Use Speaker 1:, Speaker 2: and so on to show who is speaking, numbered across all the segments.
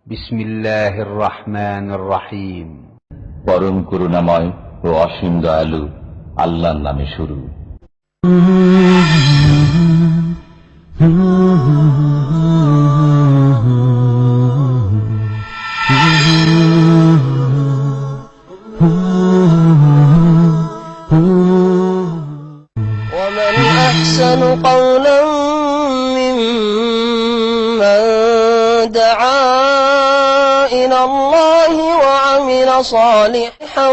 Speaker 1: বিসমিল্লাহির রহমানির রহিম।
Speaker 2: পরম করুণাময় ও অসীম দয়ালু আল্লাহর নামে শুরু।
Speaker 3: ومن أحسن قولا ممن دعا إلى الله وعمل صالحا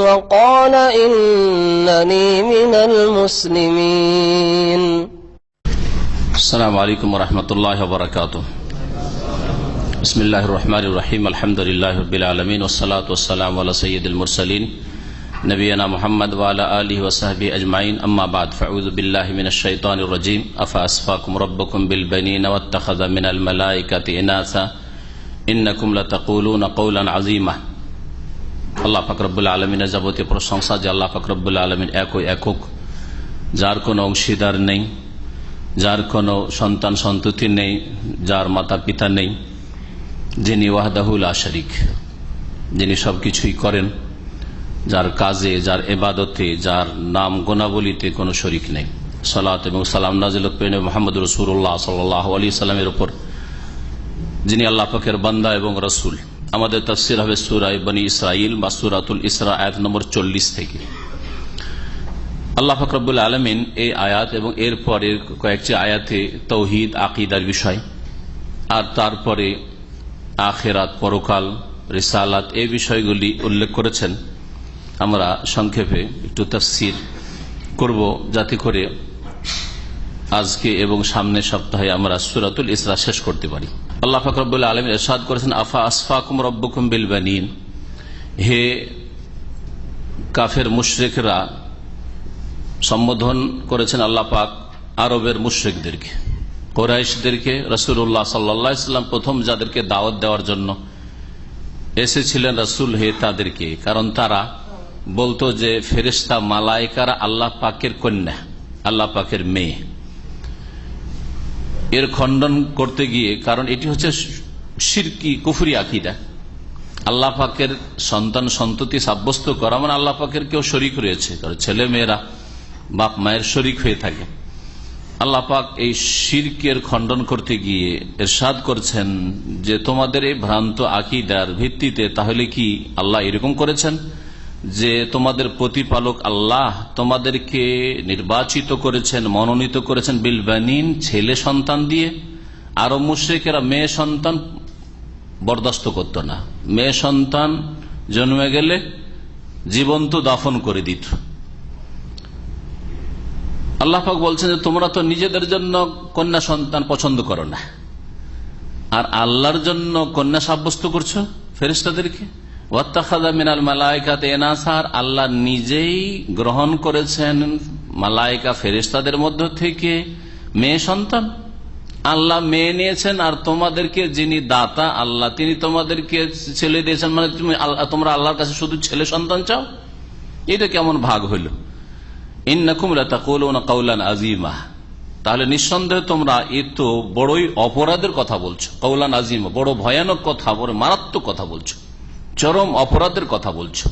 Speaker 3: وقال إنني من المسلمين.
Speaker 4: السلام عليكم ورحمة الله وبركاته. بسم الله الرحمن الرحيم. الحمد لله رب العالمين والصلاة والسلام على سيد المرسلين نبينا محمد وعلى آله وصحبه أجمعين. أما بعد فأعوذ بالله من الشيطان الرجيم. أفأصفاكم ربكم بالبنين واتخذ من الملائكة إناثا إنكم لتقولون قولا عظيما. আল্লাহ পাক রব্বুল আলামিনের যাবতীয় প্রশংসা যে আল্লাহ পাক রব্বুল আলামিন একই একক, যার কোনো অংশীদার নেই, যার কোনো সন্তান সন্ততি নেই, যার মাতা পিতা নেই, যিনি ওয়াহদাহু লা শারীক, যিনি সবকিছুই করেন, যার কাজে, যার ইবাদতে, যার নাম গুণাবলীতে কোনো শরীক নেই। সালাত এবং সালাম নাযিল করেন মুহাম্মদ রাসূলুল্লাহ সাল্লাল্লাহু আলাইহি সাল্লামের উপর, যিনি আল্লাহ পাকের বান্দা এবং রাসূল। আমাদের তাফসীর হবে সূরা বনী ইসরাঈল বা সূরাতুল ইসরা আয়াত নম্বর 40 থেকে। আল্লাহ পাক রব্বুল আলামিন এই আয়াত এবং এর পরের কয়েকটি আয়াতে তাওহীদ, আকীদার বিষয়, আর তারপরে আখিরাত, পরকাল, রিসালাত, এই বিষয়গুলি উল্লেখ করেছেন। আমরা সংক্ষেপে একটু তাফসীর করব যাতে করে আজকে এবং সামনের সপ্তাহে আমরা সূরাতুল ইসরা শেষ করতে পারি। আল্লাহ পাক রব্বুল আলামিন ইরশাদ করেছেন, আফা আসফাকুম রব্বুকুম বিল বানিন, হে কাফের মুশরিকরা, সম্বোধন করেছেন আল্লাহ পাক আরবের মুশরিকদেরকে, কুরাইশদেরকে। রাসূলুল্লাহ সাল্লাল্লাহু আলাইহি ওয়াসাল্লাম প্রথম যাদেরকে দাওয়াত দেওয়ার জন্য এসেছিলেন রাসূল হে তাদেরকে, কারণ তারা বলতো যে ফেরেশতা মালায়েকারা আল্লাহ পাকের কন্যা, আল্লাহ পাকের মেয়ে। এর খণ্ডন করতে গিয়ে, কারণ এটি হচ্ছে শিরকি কুফরি আকীদা, আল্লাহ পাকের সন্তান সন্ততি সাব্যস্ত করা মানে আল্লাহ পাকের কেউ শরীক রয়েছে, কারণ ছেলে মেয়েরা বাপ মায়ের শরীক হয়ে থাকে। আল্লাহ পাক এই শিরকের খণ্ডন করতে গিয়ে ইরশাদ করছেন যে তোমাদের এই ভ্রান্ত আকীদার ভিত্তিতে তাহলে কি আল্লাহ এরকম করেছেন যে তোমাদের প্রতিপালক আল্লাহ তোমাদেরকে নির্বাচিত করেছেন, মনোনীত করেছেন বিল বানিন, ছেলে সন্তান দিয়ে। আরো মুশরিকেরা মেয়ে সন্তান বরদাস্ত করত না, মেয়ে সন্তান জন্মে গেলে জীবন্ত দাফন করে দিত। আল্লাহ পাক বলছেন যে তোমরা তো নিজেদের জন্য কন্যা সন্তান পছন্দ করো না, আর আল্লাহর জন্য কন্যা সাব্যস্ত করছো ফেরেশতাদেরকে। ওয়াত্তাখাযা মিনাল মালায়েকাতি ইনাসা, আল্লাহ নিজেই গ্রহণ করেছেন মালায়েকা ফেরেশতাদের মধ্য থেকে মেয়ে সন্তান। আল্লাহ মেয়ে নিয়েছেন, আর তোমাদেরকে যিনি দাতা আল্লাহ, তিনি তোমাদেরকে ছেলে দিয়েছেন, মানে তোমরা আল্লাহর কাছে শুধু ছেলে সন্তান চাও। এটা কেমন ভাগ হইল? ইন্নাকুম লাতাকুলুনা কাওলান আযীমা, তাহলে নিঃসন্দেহে তোমরা এ তো বড়ই অপরাধের কথা বলছো। কাওলান আযীমা, বড় ভয়ানক কথা, বড় মারাত্মক কথা বলছো, চরম অপরাধের কথা বলছো।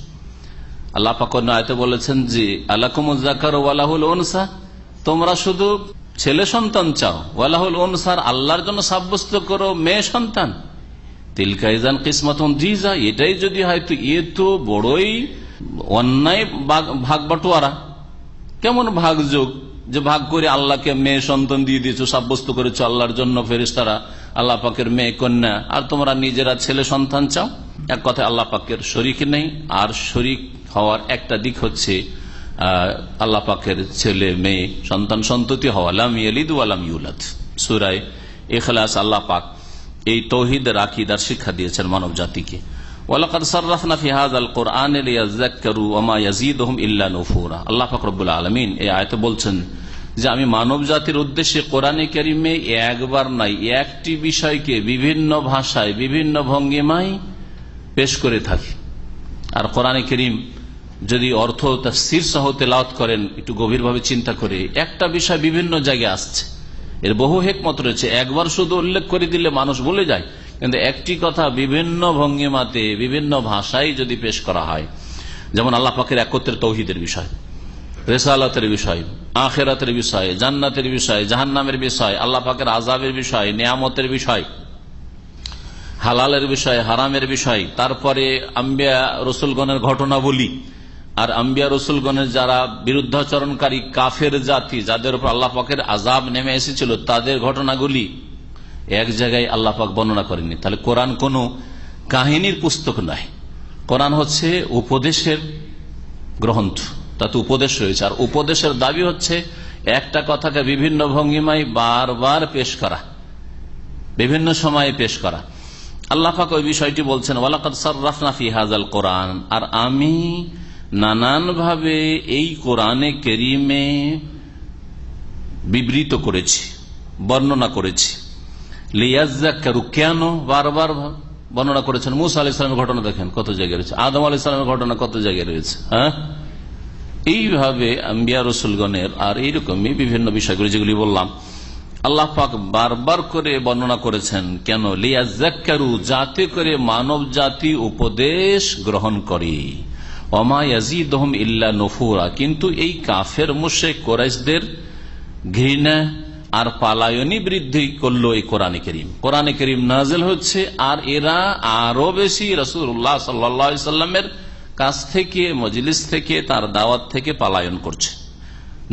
Speaker 4: আল্লাহ পাক অন্য আয়াতে বলেছেন যে আলাকুমুজ যাকারু ওয়া লাহুল উনসা, তোমরা শুধু ছেলে সন্তান চাও, ওয়া লাহুল উনসা, আল্লাহর জন্য সাব্যস্ত করো মেয়ে সন্তান। তিলকা ইযান কিসমাতুন দীজা, এটাই যদি হয় তো এ তো বড়ই অন্যায় ভাগ বাটোয়ারা। কেমন ভাগযোগ যে ভাগ করে আল্লাহকে মেয়ে সন্তান দিয়ে দিয়েছো, সাব্যস্ত করেছো আল্লাহর জন্য ফেরেশতারা আল্লাহ পাকের মেয়ে কন্যা, আর তোমরা নিজেরা ছেলে সন্তান চাও। এক কথায় আল্লাহ পাকের শরীক নেই। আর শরীক হওয়ার একটা দিক হচ্ছে আল্লাহ পাকের ছেলে মেয়ে সন্তান সন্ততি হওয়া, লাম ইয়ালিদ ওয়া লাম ইউলাদ। সূরা ইখলাস আল্লাহ পাক এই তাওহীদের আকীদার শিক্ষা দিয়েছেন মানব জাতিকে। ওয়ালাকাদ সাররাফনা ফি হাযাল কুরআন লিয়াযাক্কারু ওয়া মা ইয়াজিদুহুম ইল্লা নুফুরা। আল্লাহ পাক রব্বুল আলামিন এই আয়াতে বলছেন যে আমি মানব জাতির উদ্দেশ্যে কোরআনে কারিমে একবার নাই একটি বিষয়কে বিভিন্ন ভাষায় বিভিন্ন ভঙ্গিমায় পেশ করে থাকি। আর কোরআনে কারীম যদি অর্থ তাফসীর সহ তেলাওয়াত করেন, একটু গভীরভাবে চিন্তা করে, একটা বিষয় বিভিন্ন জায়গায় আসছে, এর বহু হিকমত রয়েছে। একবার শুধু উল্লেখ করে দিলে মানুষ ভুলে যায়, কিন্তু একটি কথা বিভিন্ন ভঙ্গিমাতে বিভিন্ন ভাষায় যদি পেশ করা হয়, যেমন আল্লাহ পাকের একত্রের তৌহিদের বিষয়, রেসালাতের বিষয়, আখেরাতের বিষয়, জান্নাতের বিষয়, জাহান্নামের বিষয়, আল্লাহ পাকের আযাবের বিষয়, নিয়ামতের বিষয়, হালালের বিষয়, হারামের বিষয়, তারপরে আম্বিয়া রসুলগণের ঘটনা বলি, আর আম্বিয়া রসুলগণের যারা বিরুদ্ধাচরণকারী কাফের জাতি, যাদের উপর আল্লাহ পাকের আযাব নেমে এসেছিল, তাদের ঘটনাগুলি এক জায়গায় আল্লাহ পাক বর্ণনা করেননি। তাহলে কোরআন কোন কাহিনীর পুস্তক নয়, কোরআন হচ্ছে উপদেশের গ্রন্থ, তাতে উপদেশ রয়েছে। আর উপদেশের দাবি হচ্ছে একটা কথাকে বিভিন্ন ভঙ্গিমায় বারবার পেশ করা, বিভিন্ন সময়ে পেশ করা। আল্লাহ পাক ওই বিষয়টি বলছেন, ওয়ালাকাদ সাররাফনা ফি হাযাল কোরআন, আর আমি নানান ভাবে এই কোরআনে কারীমে বিবৃত করেছি, বর্ণনা করেছি। লিয়াজ্জাক্কারু, কেন বারবার বর্ণনা করেছেন? মুসা আলাইহিস সালামের ঘটনা দেখেন কত জায়গায় রয়েছে, আদম আলাইহিস সালামের ঘটনা কত জায়গায় রয়েছে। হ্যাঁ, এইভাবে আম্বিয়া রসুলগণের আর এইরকমই বিভিন্ন বিষয়গুলি যেগুলি বললাম আল্লাহ পাক বারবার করে বর্ণনা করেছেন। কেন? লিয়াজ্জাক্কারু, যাতে করে মানব জাতি উপদেশ গ্রহণ করে। ওমা ইয়াজিদুহুম ইল্লা নুফুরা, কিন্তু এই কাফের মুশরিক কুরাইশদের ঘৃণা আর পালায়নি বৃদ্ধি করলো এই কোরআনে কারীম। কোরআনে কারীম নাযিল হচ্ছে আর এরা আরো বেশি রাসূলুল্লাহ সাল্লাল্লাহু আলাইহি সাল্লামের কাছ থেকে, মজলিস থেকে, তার দাওয়াত থেকে পালায়ন করছে।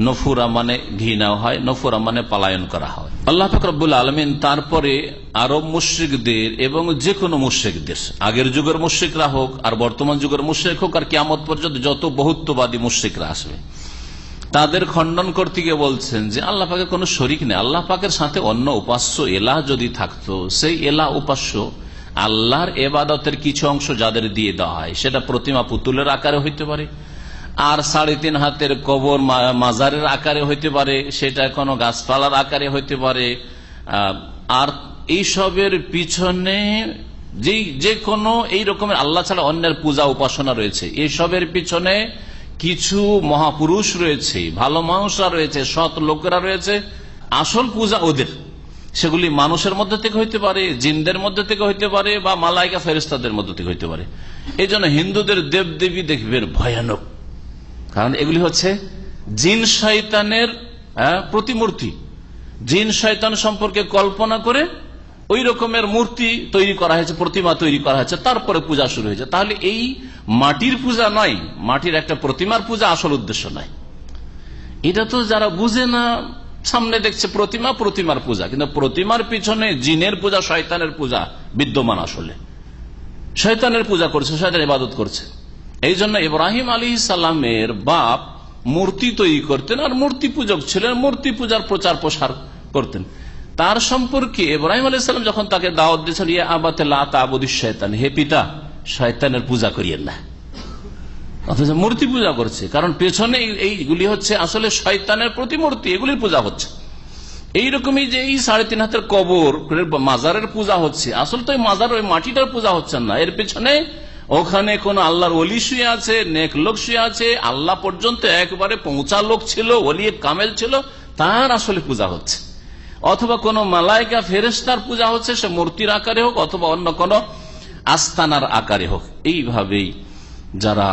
Speaker 4: নফুরা মানে ঘৃণা হয়, নফুরা মানে পালায়ন করা হয়। আল্লাহ পাক রব্বুল আলামিন তারপরে আরব মুশরিকদের এবং যে কোনো মুশরিকদের, আগের যুগের মুশরিকরা হোক আর বর্তমান যুগের মুশরিক হোক আর কিয়ামত পর্যন্ত যত বহুত্ববাদী মুশরিকরা আসবে, তাদের খণ্ডন করতে গিয়ে বলছেন যে আল্লাহ পাকের কোনো শরিক নেই। আল্লাহ পাকের সাথে অন্য উপাস্য এলাহ যদি থাকতো, সেই এলাহ উপাস্য আল্লাহর এবাদতের কিছু অংশ যাদের দিয়ে দেওয়া হয়, সেটা প্রতিমা পুতুলের আকারে হইতে পারে, আর 3.5 হাতের কবর মাজারের আকারে হইতে পারে, সেটা কোনো গাছপালার আকারে হইতে পারে, আর এইসবের পিছনে যে কোনো এই রকমের আল্লাহ ছাড়া অন্যের পূজা উপাসনা রয়েছে, এইসবের পিছনে কিছু মহাপুরুষ রয়েছে, ভালো মানুষরা রয়েছে, সৎ লোকেরা রয়েছে, আসল পূজা ওদের। সেগুলি মানুষের মধ্যে থেকে হইতে পারে, জিনদের মধ্যে থেকে হইতে পারে, বা মালাইকা ফেরেশতাদের মধ্যে থেকে হইতে পারে। এই জন্য হিন্দুদের দেবদেবী দেখবেন ভয়ানক, কারণ এগুলি হচ্ছে জিন শয়তানের প্রতিমূর্তি। জিন শয়তান সম্পর্কে কল্পনা করে ওই রকমের মূর্তি তৈরি করা হয়েছে, প্রতিমা তৈরি করা হয়েছে, তারপরে পূজা শুরু হয়েছে। তাহলে এই মাটির পূজা নয়, মাটির একটা প্রতিমার পূজা আসল উদ্দেশ্য নয়। এটা তো যারা বুঝে না, সামনে দেখছে প্রতিমা, প্রতিমার পূজা, কিন্তু প্রতিমার পিছনে জিনের পূজা, শয়তানের পূজা বিদ্যমান। আসলে শয়তানের পূজা করছে, শয়তান ইবাদত করছে। এই জন্য ইব্রাহিম আলাইহিস সালামের বাপ মূর্তি তৈরি করতেন আর মূর্তি পূজক ছিলেন, মূর্তি পূজার প্রচার প্রসার করতেন। তার সম্পর্কে ইব্রাহিম আলাইহিস সালাম যখন তাকে দাওয়াত দিয়েছেন, ইয়া আবাতে লা তা'বুদিশ শয়তান, হে পিতা শয়তানের পূজা করিয়েন না, অথচ মূর্তি পূজা করছে। কারণ পেছনে এইগুলি হচ্ছে আসলে শয়তানের প্রতিমূর্তি, এগুলির পূজা হচ্ছে। এইরকমই যে এই 3.5 হাতের কবর মাজারের পূজা হচ্ছে, আসলে তো মাজার ওই মাটিটার পূজা হচ্ছে না, এর পেছনে ওখানে কোন আল্লাহর ওলি শুয়ে আছে, নেক লোক শুয়ে আছে, আল্লাহ পর্যন্ত একবারে পৌঁছা লোক ছিল, ওলি কামেল ছিল, তার আসলে পূজা হচ্ছে। অথবা কোন মালাইকা ফেরেশতার পূজা হচ্ছে, সে মূর্তির আকারে হোক অথবা অন্য কোন আস্তানার আকারে হোক। এইভাবেই যারা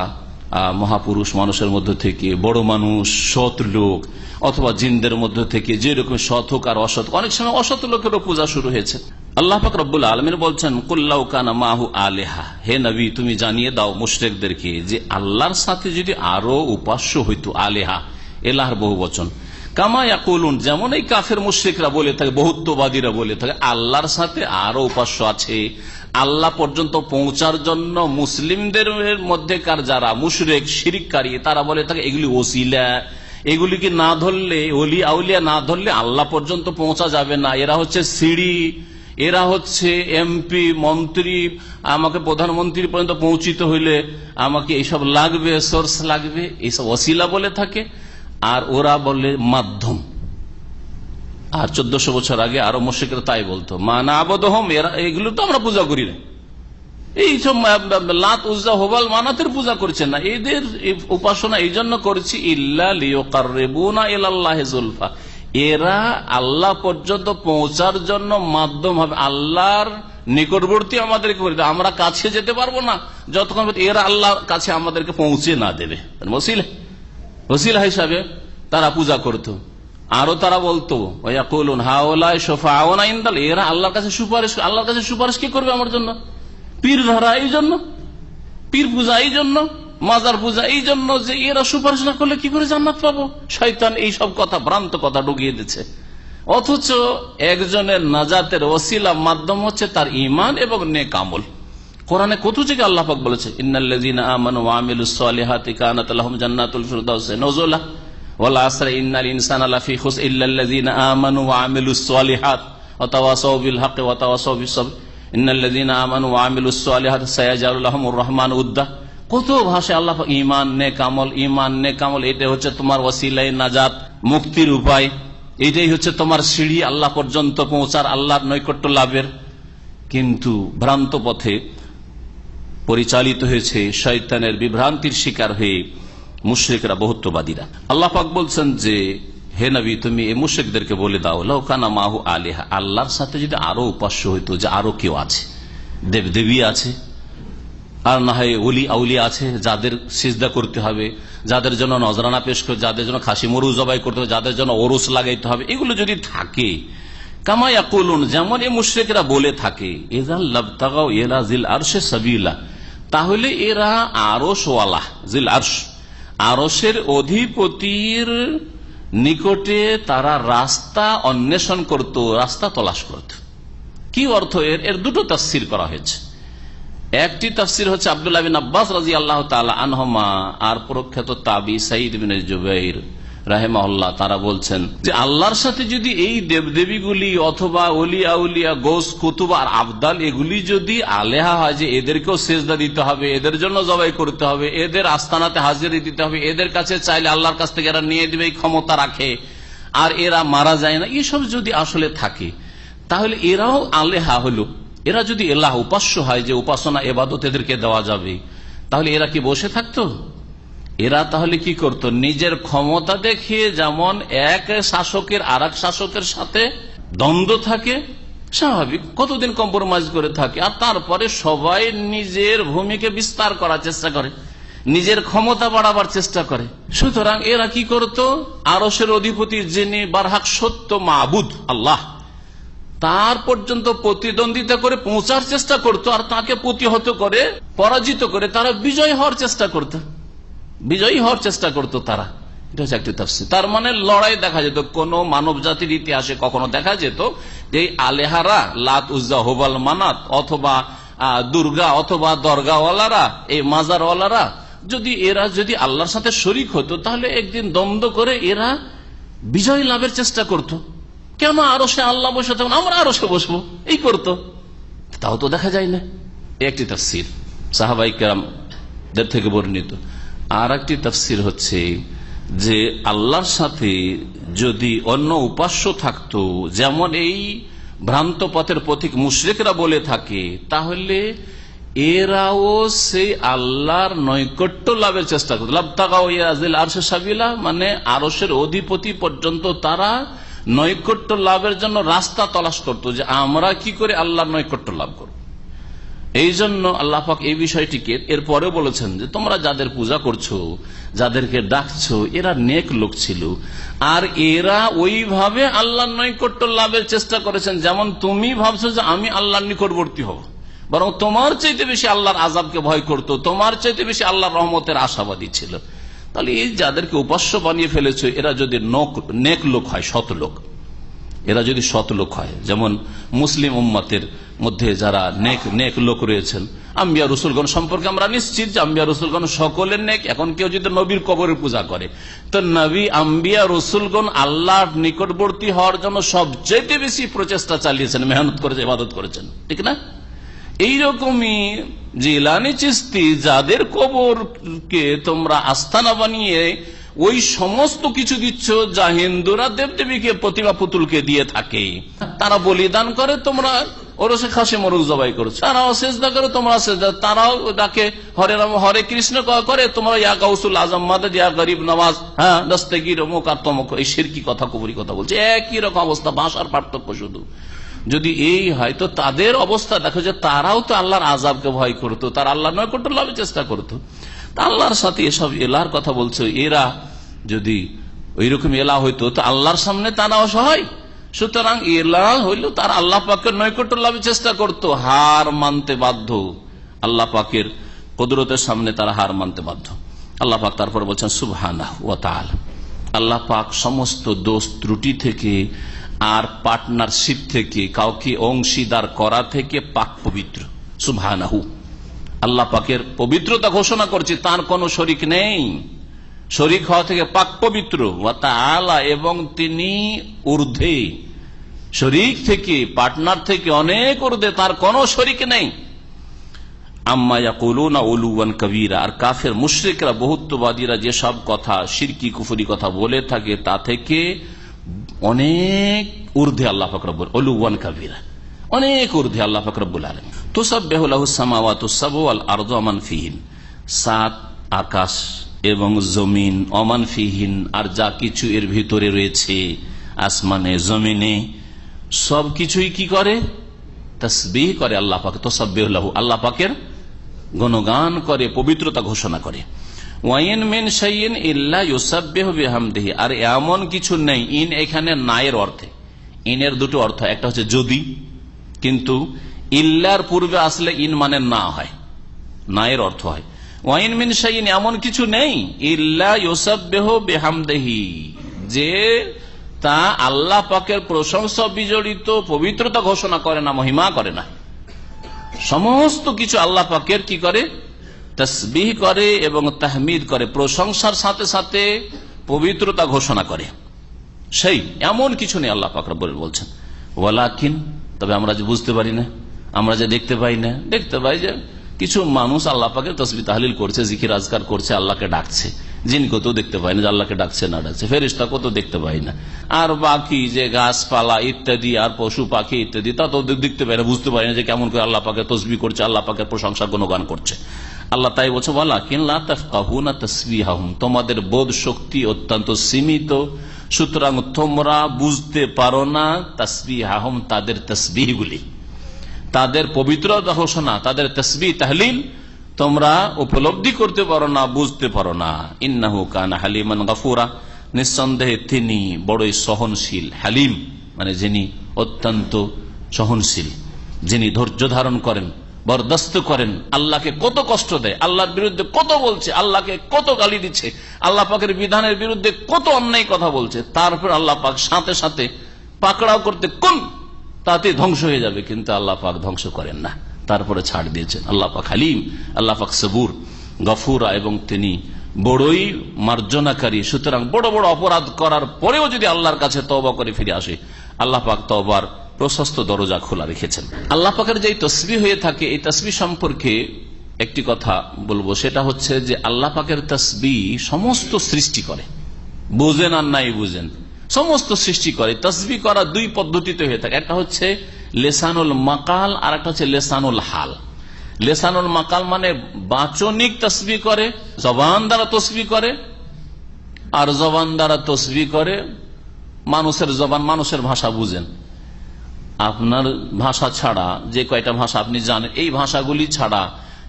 Speaker 4: মহাপুরুষ মানুষের মধ্যে থেকে, বড় মানুষ, সৎ লোক, অথবা জিনদের মধ্যে থেকে যেরকম সৎ হোক আর অসৎ, অনেক সময় অসৎ লোকেরও পূজা শুরু হয়েছে। আল্লাহ পাক রব্বুল আলামিন বলছেন, কুল্লাউ কানা মাহু আলেহা, হে নবী তুমি জানিয়ে দাও মুশরিকদেরকে যে আল্লাহর সাথে যদি আরো উপাস্য হইতো, আলেহা এলাহর বহু বচন, কামা ইয়াকুলুন, যেমন এই কাফের মুশরিকরা বলে থাকে, বহুত্ববাদীরা বলে থাকে আল্লাহর সাথে আরো উপাস্য আছে। আল্লাহ পর্যন্ত পৌঁছার জন্য মুসলিমদের মধ্যেকার যারা মুশরিক শিরিককারী, তারা বলে থাকে এগুলি ওসিলা, এগুলিকে না ধরলে, ওলি আউলিয়া না ধরলে আল্লাহ পর্যন্ত পৌঁছা যাবে না, এরা হচ্ছে সিঁড়ি, এরা হচ্ছে এমপি মন্ত্রী, আমাকে প্রধানমন্ত্রী পর্যন্ত পৌঁছিতে হইলে আমাকে এইসব লাগবে, সোর্স লাগবে, এইসব ওসিলা বলে থাকে। আর ওরা বলে মাধ্যম। আর 1400 বছর আগে আরো মুশরিকরা তাই বলতো, মানা আবদহম, এরা এগুলো তো আমরা পূজা করি না, এই সব লাত উজ্জা হোবাল মানাতের পূজা করছে না, এদের উপাসনা এই জন্য করছি ইল্লা লিয়ুকাররিবুনা ইলাল্লাহি যুলফা, এরা আল্লাহ পর্যন্ত পৌঁছার জন্য মাধ্যম হবে, আল্লাহর নিকটবর্তী আমাদেরকে করে দাও, আমরা কাছে যেতে পারবো না যতক্ষণ এরা আল্লাহর কাছে আমাদেরকে পৌঁছে না দেবে। ওসিলা হিসাবে তারা পূজা করত। আরো তারা বলতো এরা আল্লাহর কাছে সুপারিশ, আল্লাহর কাছে সুপারিশ কি করবে আমার জন্য? পীর ধরা এই জন্য, পীর পূজা এই জন্য, মাজার পূজা এই জন্য যে এরা সুপারিশ না করলে কি করে জান্নাত পাবো। শয়তান এই সব কথা, ভ্রান্ত কথা ঢুকিয়ে দিচ্ছে। অথচ একজনের নাজাতের ওসিলা মাধ্যম হচ্ছে তার ঈমান এবং নেক আমল। কোরআনে কত জায়গায় আল্লাহ পাক বলেছে ইন্নাল্লাযীনা আমানু ওয়া আমিলুস সালিহাতি কানাত লাহুম জান্নাতুল ফিরদাউস নুজুলা ওয়াল আসরি ইন্নাল ইনসানা লাফি খুসর ইল্লাল্লাযীনা আমানু ওয়া আমিলুস সালিহাত ওয়া তাওয়াসাউ বিল হক ওয়া তাওয়াসাউ বিস সাবর ইন্নাল্লাযীনা আমানু ওয়া আমিলুস সালিহাতি সায়াজআলু লাহুমুর রহমানু উদ্দা। কত ভাষায় আল্লাহ পাক ঈমান নেক আমল, ঈমান নেক আমল, এটা হচ্ছে তোমার ওসিলায়ে নাজাত, মুক্তির উপায়, এটাই হচ্ছে তোমার সিঁড়ি আল্লাহ পর্যন্ত পৌঁছার, আল্লাহর নৈকট্য লাভের। কিন্তু ভ্রান্ত পথে পরিচালিত হয়েছে, শয়তানের বিভ্রান্তির শিকার হয়ে মুশরিকরা, বহুত্ববাদীরা। আল্লাহ পাক বলছেন যে হে নবী, তুমি এই মুশরিকদেরকে বলে দাও লাউ কানা মাহু আলিহা, আল্লাহর সাথে যদি আরো উপাস্য হইতো, যে আরো কেউ আছে, দেবদেবী আছে, আর না হয় ওলি আউলি আছে যাদের সিজদা করতে হবে, যাদের জন্য নজরানা পেশ করতে, যাদের জন্য খাসি মরু জবাই করতে হবে, যাদের জন্য ওরস লাগাইতে হবে, এগুলো যদি থাকে কামা ইয়াকুলুন, যেমন এই মুশরিকরা বলে থাকে, ইযাল লাবতাগাউ ইলা জিল আরশি সাবিলা, তাহলে এরা আরশ ওয়ালা, জিল আরশ, আরশের অধিপতির নিকটে তারা রাস্তা অন্বেষণ করত, রাস্তা তলাশ করত। কি অর্থ এর দুটো তাফসীর করা হয়েছে। একটি তাফসীর হচ্ছে আব্দুল্লাহ বিন আব্বাস রাদিয়াল্লাহু তাআলা আনহুমা আর প্রখ্যাত তাবী সাঈদ ইবনে জুবাইর রাহিমাহুল্লাহ, তারা বলছেন যে আল্লাহর সাথে যদি এই দেবদেবীগুলি অথবা ওলিয়া উলিয়া গোস কুতুব আর আবদাল এগুলি যদি আলেহা হয়, যে এদেরকেও সেজদা দিতে হবে, এদের জন্য জবাই করতে হবে, এদের আস্তানাতে হাজিরি দিতে হবে, এদের কাছে চাইলে আল্লাহর কাছ থেকে এরা নিয়ে দিবে, এই ক্ষমতা রাখে, আর এরা মারা যায় না, এসব যদি আসলে থাকে তাহলে এরাও আলেহা হলো। এরা যদি এলাহ উপাস্য হয়, যে উপাসনা এবাদত এদেরকে দেওয়া যাবে, তাহলে এরা কি বসে থাকতো? এরা তাহলে কি করত? নিজের ক্ষমতা দেখিয়ে যেমন এক শাসকের আর এক শাসকের সাথে দ্বন্দ্ব থাকে, স্বাভাবিক, কতদিন কম্প্রোমাইজ করে থাকে, আর তারপরে সবাই নিজের ভূমিকে বিস্তার করার চেষ্টা করে, নিজের ক্ষমতা বাড়াবার চেষ্টা করে। সুতরাং এরা কি করত? আরশের অধিপতি যিনি বারহাক সত্য মাবুদ আল্লাহ, তার পর্যন্ত প্রতিদ্বন্দ্বিতা করে পৌঁছার চেষ্টা করত, আর তাকে প্রতিহত করে, পরাজিত করে তারা বিজয় হওয়ার চেষ্টা করত, বিজয়ী হওয়ার চেষ্টা করত তারা। এটা হচ্ছে একটি তাফসীর। তার মানে লড়াই দেখা যেত, কোন মানব জাতির ইতিহাসে কখনো দেখা যেত যে আলেহারা, লাত উজ্জা হোবাল মানাত অথবা দুর্গা অথবা দরগাওয়ালারা, এই মাজারওয়ালারা, যদি এরা যদি আল্লাহর সাথে শরীক হতো, তাহলে একদিন দ্বন্দ্ব করে এরা বিজয় লাভের চেষ্টা করত। কেন আরশে আল্লাহ বসে থাকুন, আমরা আরশে বসবো, এই করতো। তাও তো দেখা যায় না। একটি তাফসীর সাহাবায়ে কেরামদের থেকে বর্ণিত। আর একটি তাফসীর হচ্ছে যে আল্লাহর সাথে যদি অন্য উপাস্য থাকতো, যেমন এই ভ্রান্ত পথের পথিক মুশরিকরা বলে থাকে, তাহলে এরাও সেই আল্লাহর নৈকট্য লাভের চেষ্টা করতো। লাবতাগাউ ইলা জিল আরশি সাবিলা, মানে আরশের অধিপতি পর্যন্ত তারা নৈকট্য লাভের জন্য রাস্তা তলাশ করতো, যে আমরা কি করে আল্লাহর নৈকট্য লাভ করব। এই জন্য আল্লাহ পাক এই বিষয়টিকে এরপরেও বলেছেন যে তোমরা যাদের পূজা করছো, যাদেরকে ডাকছো, এরা নেক লোক ছিল, আর এরা ওইভাবে আল্লাহর নৈকট্য লাভের চেষ্টা করেছেন যেমন তুমি ভাবছো যে আমি আল্লাহর নিকটবর্তী হব, বরং তোমার চাইতে বেশি আল্লাহর আযাবকে ভয় করত, তোমার চাইতে বেশি আল্লাহর রহমতের আশাবাদী ছিল। তাহলে এই যাদেরকে উপাস্য বানিয়ে ফেলেছো, এরা যদি নেক লোক হয়, সৎ লোক, এরা যদি সৎ লোক হয়, যেমন মুসলিম উম্মতের মধ্যে যারা নেক লোক রয়েছেন, আম্বিয়া রসুলগণ সম্পর্কে আমরা নিশ্চিত যে আম্বিয়া রসুলগণ সকলের নেক। এখন কেউ যদি নবীর কবরের পূজা করে, তো নবী আম্বিয়া রসুলগণ আল্লাহর নিকটবর্তী হওয়ার জন্য সবচেয়ে বেশি প্রচেষ্টা চালিয়েছেন, মেহনত করেছে, ইবাদত করেছেন, ঠিক না? এইরকমই জিলানী চিশতি, যাদের কবরকে তোমরা আস্তানা বানিয়ে ওই সমস্ত কিছু দিচ্ছ যা হিন্দুরা দেবদেবীকে, প্রতিমা পুতুলকে দিয়ে থাকে, তারা বলিদান করে, তোমরা ওরসে খাসি মরুক জবাই করছো, তারাও সেজদা করে, তোমরা সেজদা, তারাও ডাকে হরে রাম হরে কৃষ্ণ করে, তোমরা ইয়া গাউসুল আজম মাদদ, ইয়া গরিব নওয়াজ, হ্যাঁ দস্তগীর অমুক আর তমুক, এই শিরকি কথা, কবরি কথা বলছে। একই রকম অবস্থা, ভাষার পার্থক্য শুধু। যদি এই হয় তো তাদের অবস্থা দেখো যে তারাও তো আল্লাহর আযাবকে ভয় করতো, তারা আল্লাহ নৈকট্য লাভের চেষ্টা করতো। তা আল্লাহর সাথে এসব এলার কথা বলছো, এরা যদি ওইরকম এলা হইতো তো আল্লাহর সামনে তারা অসহায়। সুতরাং এলা হইল তার আল্লাহ পাকের নৈকট্য লাভের চেষ্টা করতো, হার মানতে বাধ্য, আল্লাহ পাকের কুদরতের সামনে তারা হার মানতে বাধ্য। আল্লাহ পাক তারপর বলছেন সুবহানাহু ওয়া তাআলা, আল্লাহ পাক সমস্ত দোষ ত্রুটি থেকে আর পার্টনারশিপ থেকে, কাউকে অংশীদার করা থেকে পাক পবিত্র। সুবহানাহু, আল্লাহ পাকের পবিত্রতা ঘোষণা করছে, তার কোনো শরিক নেই, শরিক হওয়া থেকে পাক পবিত্র। ওয়া তাআলা, এবং তিনি ঊর্ধ্বে, শরিক থেকে পার্টনার থেকে অনেক ঊর্ধ্বে, তার কোনো শরিক নেই। আম্মা ইয়াকুলুনা উলুওয়ান কাবীরা, আর কাফের মুশরিকরা বহুত্ববাদীরা যে সব কথা শিরকি কুফরি কথা বলে থাকে তা থেকে অনেক ঊর্ধ্বে আল্লাহ পাক রব্বুল, উলুওয়ান কাবীরা, অনেক ঊর্ধ্বে আল্লাহ পাক রব্বুল আলামিন। তুসাব্বিহু লাহুস সামাওয়াতুস সাবউ ওয়াল আরদু ওয়া মান ফিহিন, সাত আকাশ এবং জমিন, ওমান ফিহিন, আর যা কিছু এর ভিতরে রয়েছে, আসমানে জমিনে সবকিছুই কি করে? তাসবিহ করে আল্লাহ পাক। তুসাব্বিহু লাহু, আল্লাহ পাকের গুণগান করে, পবিত্রতা ঘোষণা করে। ওয়াইন মিন শাইইন ইল্লা ইউসাব্বিহু বিহামদিহি, আর এমন কিছু নেই, ইন এখানে নায়ের অর্থে, ইনের দুটো অর্থ, একটা হচ্ছে যদি, কিন্তু ইল্লার পূর্বে আসলে ইন মানে না হয়, নায়ের অর্থ হয়। ওয়াইন মিন শাইইন, এমন কিছু নেই, ইল্লা ইউসাব্বিহু বিহামদিহি, যে তা আল্লাহ পাকের প্রশংসা বিজড়িত পবিত্রতা ঘোষণা করে না, মহিমা করে না। সমস্ত কিছু আল্লাহ পাকের কি করে? তাসবিহ করে এবং তাহমিদ করে, প্রশংসার সাথে সাথে পবিত্রতা ঘোষণা করে। সেই এমন কিছু নেই আল্লাহ পাক রব্বুল বলছেন। ওয়ালাকিন, তবে আমরা যে বুঝতে পারি না, আমরা যে দেখতে পাই না, দেখতে পাই যে কিছু মানুষ আল্লাহ পাকের তাসবিহ তাহলিল করছে, জিকির আজকার করছে, আল্লাহকে ডাকছে। জিনকে তো দেখতে পাই না যে আল্লাহকে ডাকছে না ডাকছে, ফেরেশতাকে তো দেখতে পাই না, আর বাকি যে গাছপালা ইত্যাদি আর পশু পাখি ইত্যাদি তা তো দেখতে পাই না, বুঝতে পারি না যে কেমন করে আল্লাহ পাকের তাসবিহ করছে, আল্লাহ পাকের প্রশংসা গুণগান করছে। আল্লাহ তাই বলছে ওয়ালাকিন লা তাফকাহুনা তাসবিহাহুম, তোমাদের বোধ শক্তি অত্যন্ত সীমিত, সুতরাং তোমরা বুঝতে পারো না তাসবিহাহুম, তাদের তাসবিহগুলি, তাদের পবিত্রতা ঘোষণা, তাদের তাসবিহ তাহলিল তোমরা উপলব্ধি করতে পারো না, বুঝতে পারো না। ইন্নাহু কানা হালিমান গাফুরা, নিঃসন্দেহে তিনি বড়ই সহনশীল। হালিম মানে যিনি অত্যন্ত সহনশীল, যিনি ধৈর্য ধারণ করেন, বরদাস্ত করেন, আল্লাহকে কত কষ্ট দেয়, আল্লাহর বিরুদ্ধে কত বলছে, আল্লাহকে কত গালি দিচ্ছে, আল্লাহ পাকের বিধানের বিরুদ্ধে কত অন্যায় কথা বলছে, তারপর আল্লাহ পাক সাথে সাথে পাকড়াও করতে কোন তাতে ধ্বংস হয়ে যাবে, কিন্তু আল্লাহ পাক ধ্বংস করেন না, তারপরে ছাড় দিয়েছেন। আল্লাহ পাক হালিম, আল্লাহ পাক সবুর, গফুরা, এবং তিনি বড়ই মার্জনাকারী। সুতরাং বড় বড় অপরাধ করার পরেও যদি আল্লাহর কাছে তওবা করে ফিরে আসে, আল্লাহ পাক তওবার প্রশস্ত দরজা খোলা রেখেছেন। আল্লাহ পাকের যে তাসবিহ হয়ে থাকে, এই তাসবিহ সম্পর্কে একটি কথা বলবো, সেটা হচ্ছে যে আল্লাহ পাকের তাসবিহ সমস্ত সৃষ্টি করে, বুঝেন আর নাই বুঝেন, সমস্ত সৃষ্টি করে। তাসবিহ করা দুই পদ্ধতিতে হয়ে থাকে, একটা হচ্ছে লেসানুল মাকাল, আর একটা হচ্ছে লেসানুল হাল। লেসানুল মাকাল মানে বাচনিক তাসবিহ করে, জবান দ্বারা তসবিহ করে, আর জবান দ্বারা তসবিহ করে মানুষের জবান, মানুষের ভাষা বুঝেন। আপনার ভাষা ছাড়া যে কয়টা ভাষা আপনি জানেন, এই ভাষাগুলি ছাড়া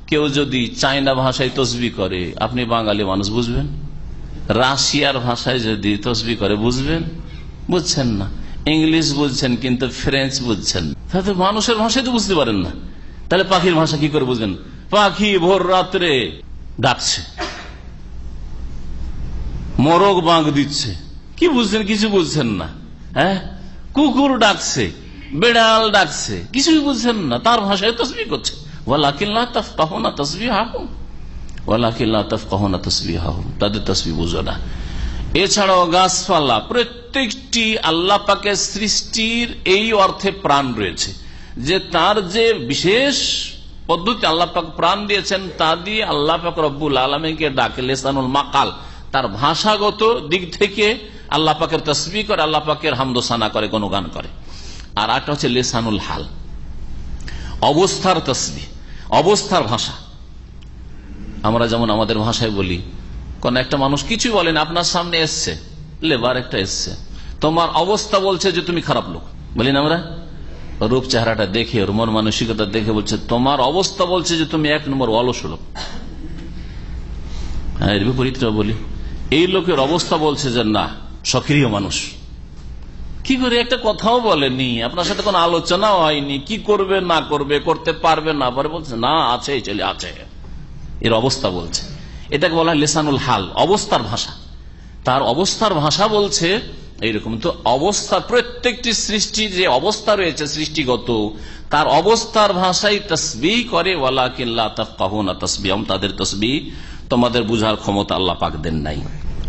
Speaker 4: কেউ যদি চায়না ভাষায় তসবিহ করে, আপনি বাঙালি মানুষ বুঝবেন? রাশিয়ার ভাষায় যদি তসবিহ করে বুঝবেন? বুঝছেন না। ইংলিশ বুঝছেন কিন্তু ফ্রেঞ্চ বুঝছেন, তাহলে মানুষের ভাষায় তো বুঝতে পারেন না, তাহলে পাখির ভাষা কি করে বুঝবেন? পাখি ভোর রাত্রে ডাকছে, মোরগ বাঁক দিচ্ছে, কি বুঝছেন? কিছু বুঝছেন না। হ্যাঁ, কুকুর ডাকছে, বেড়াল ডাকছে, কিছুই বুঝছেন না, তার ভাষায় তসবিহ করছে। ওয়ালাকিন লা তাফকাহুনা তাসবিহাহুম, ওয়ালাকিন লা তাফকাহুনা তাসবিহাহুম, তাদের তসবিহ বুঝো না। এছাড়াও গাছপালা, প্রত্যেকটি আল্লাহ পাকের সৃষ্টির এই অর্থে প্রাণ রয়েছে যে তার যে বিশেষ পদ্ধতি আল্লাহ পাক প্রাণ দিয়েছেন, তা দিয়ে আল্লাহ পাক রব্বুল আলামিনকে ডাকে। লেসানুল মাকাল, তার ভাষাগত দিক থেকে আল্লাহ পাকের তাসবিহ করে, আল্লাহ পাকের হামদোসানা করে, গুণগান করে। আর একটা হচ্ছে লেসানুল হাল, অবস্থার তাসবিহ, অবস্থার ভাষা। আমরা যেমন আমাদের ভাষায় বলি, কোন একটা মানুষ কিছু বলেন, আপনার সামনে এসছে, লেবার একটা এসছে, তোমার অবস্থা বলছে যে তুমি খারাপ লোক, বলি না আমরা? রূপ চেহারাটা দেখে, ওর মন মানসিকতা দেখে বলছে তোমার অবস্থা বলছে যে তুমি 1 নম্বর অলস লোক। এর বিপরীতটা বলি, এই লোকের অবস্থা বলছে যে না সক্রিয় মানুষ, কি করে একটা কথাও বলেনি, আপনার সাথে কোনো আলোচনাও হয়নি, কি করবে না করবে, করতে পারবে না পারে, বলছে না আছে চলে আছে, এর অবস্থা বলছে। এটাকে বলা হয় লিসানুল হাল, অবস্থার ভাষা। তার অবস্থার ভাষা বলছে এইরকম। তো অবস্থা, প্রত্যেকটি সৃষ্টির যে অবস্থা রয়েছে সৃষ্টিগত, তার অবস্থার ভাষাই তাসবিহ করে। ওয়ালাকিন লা তাফকাহুনা তাসবিহাম, তাদের তাসবিহ তোমাদের বুঝার ক্ষমতা আল্লাহ পাক দেন নাই।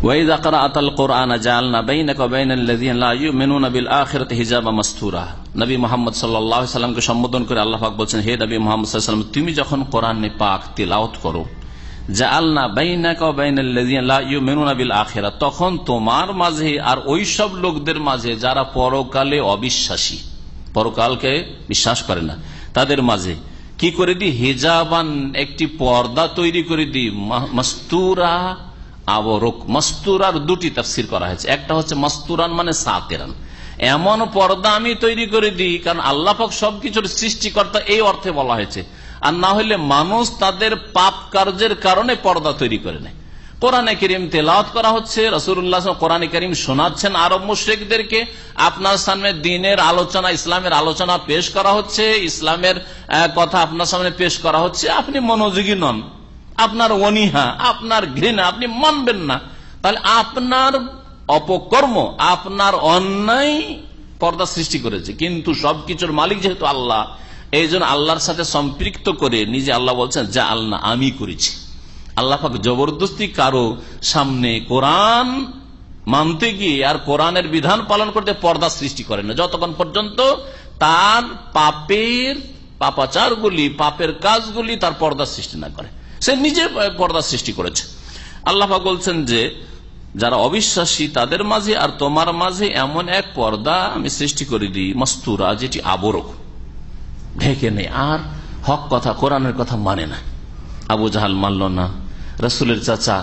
Speaker 4: ওয়াইযা ক্রাআতাল কুরআন জাআলনা বাইনাকা ওয়া বাইনাল লাযিনা লা ইউমিনুনা বিল আখিরাতি হিজাবা মাসতুরা। নবী মুহাম্মদ সাল্লাল্লাহু আলাইহি সাল্লামকে সম্বোধন করে আল্লাহ পাক বলেন, হে নবী মুহাম্মদ সাল্লাল্লাহু আলাইহি ওয়াসাল্লাম, তুমি যখন কোরআন পাক তিলাওয়াত করো, জাআলনা বাইনাকা ওয়া বাইনাল লাযিনা লা ইউমিনুনা বিল আখিরাহ, তখন তোমার মাঝে আর ওই সব লোকদের মাঝে যারা পরকালে অবিশ্বাসী, পরকালকে বিশ্বাস করে না, তাদের মাঝে কি করে দি, হিজাবান, একটি পর্দা তৈরি করে দি, মাসতুরা, আবরক। মাসতুরার দুটি তাফসীর করা হয়েছে, একটা হচ্ছে মাসতুরান মানে সাতিরান, এমন পর্দা আমি তৈরি করে দিই, কারণ আল্লাহ পাক সবকিছুর সৃষ্টিকর্তা এই অর্থে বলা হয়েছে। আর না হলে মানুষ তাদের পাপ কার্যের কারণে পর্দা তৈরি করে নেয়। কোরআনে কারীম তেলাওয়াত করা হচ্ছে, রাসূলুল্লাহ কোরআনে কারীম শোনাচ্ছেন আরব মুশরিকদেরকে, আপনার সামনে দ্বীনের আলোচনা, ইসলামের আলোচনা পেশ করা হচ্ছে, ইসলামের কথা আপনার সামনে পেশ করা হচ্ছে, আপনি মনোযোগী নন, আপনার অনীহা, আপনার ঘৃণা, আপনি মানবেন না, তাহলে আপনার অপকর্ম, আপনার অন্যায় পর্দা সৃষ্টি করেছে। কিন্তু সবকিছুর মালিক যেহেতু আল্লাহ, এই জন্য আল্লাহর সাথে সম্পৃক্ত করে নিজে আল্লাহ বলছেন যা আল্লাহ আমি করেছি। আল্লাহ পাক জবরদস্তি কারো সামনে কোরআন মানতে গিয়ে আর কোরআনের বিধান পালন করতে পর্দা সৃষ্টি করেন না, যতক্ষণ পর্যন্ত তার পাপাচারগুলি, পাপের কাজগুলি তার পর্দা সৃষ্টি না করে। সে নিজে পর্দা সৃষ্টি করেছে। আল্লাহ পাক বলছেন যে যারা অবিশ্বাসী তাদের মাঝে আর তোমার মাঝে এমন এক পর্দা আমি সৃষ্টি করে দিই, মাসতুরা, যেটি আবরক, ঢেকে নেই, আর হক কথা, কোরআনের কথা মানে না। আবু জাহাল মানল না, রসুলের চাচা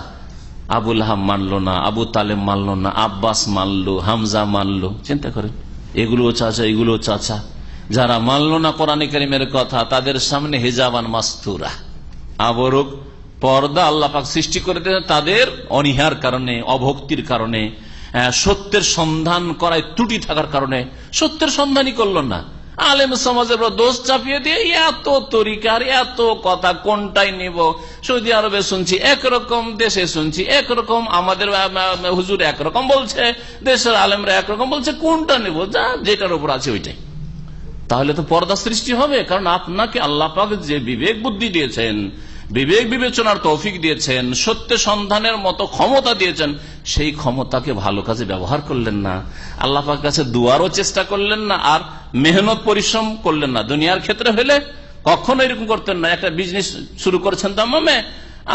Speaker 4: আবু লাহাব মানল না, আবু তালেব মানল না, আব্বাস মানলো, হামজা মানলো। চিন্তা করেন, এগুলো চাচা, এগুলো চাচা, যারা মানল না কোরআনে কারীমের কথা, তাদের সামনে হিজাবান মাসতুরা, আবরক, পর্দা আল্লাহ পাক সৃষ্টি করে দেন তাদের অনীহার কারণে, অভক্তির কারণে, সত্যের সন্ধান করায় ত্রুটি থাকার কারণে সত্যের সন্ধানই করল না। আলেম সমাজের দোষ চাপিয়ে দিয়ে এত তরিকার, এত কথা, কোনটাই নিব? সৌদি আরবে শুনছি একরকম, দেশে শুনছি একরকম, আমাদের হুজুর একরকম বলছে, দেশের আলেমরা একরকম বলছে, কোনটা নেব? যা যেটার উপর আছে ওইটাই। তাহলে তো পর্দা সৃষ্টি হবে, কারণ আপনাকে আল্লাহ পাক যে বিবেক বুদ্ধি দিয়েছেন, বিবেক বিবেচনার তৌফিক দিয়েছেন, সত্য সন্ধানের মতো ক্ষমতা দিয়েছেন, সেই ক্ষমতাকে ভালো কাজে ব্যবহার করলেন না, আল্লাহ পাকের কাছে দুয়ারও চেষ্টা করলেন না, আর মেহনত পরিশ্রম করলেন না। দুনিয়ার ক্ষেত্রে হলে কখনো এরকম করতেন না। একটা বিজনেস শুরু করেছেন দাম্মামে,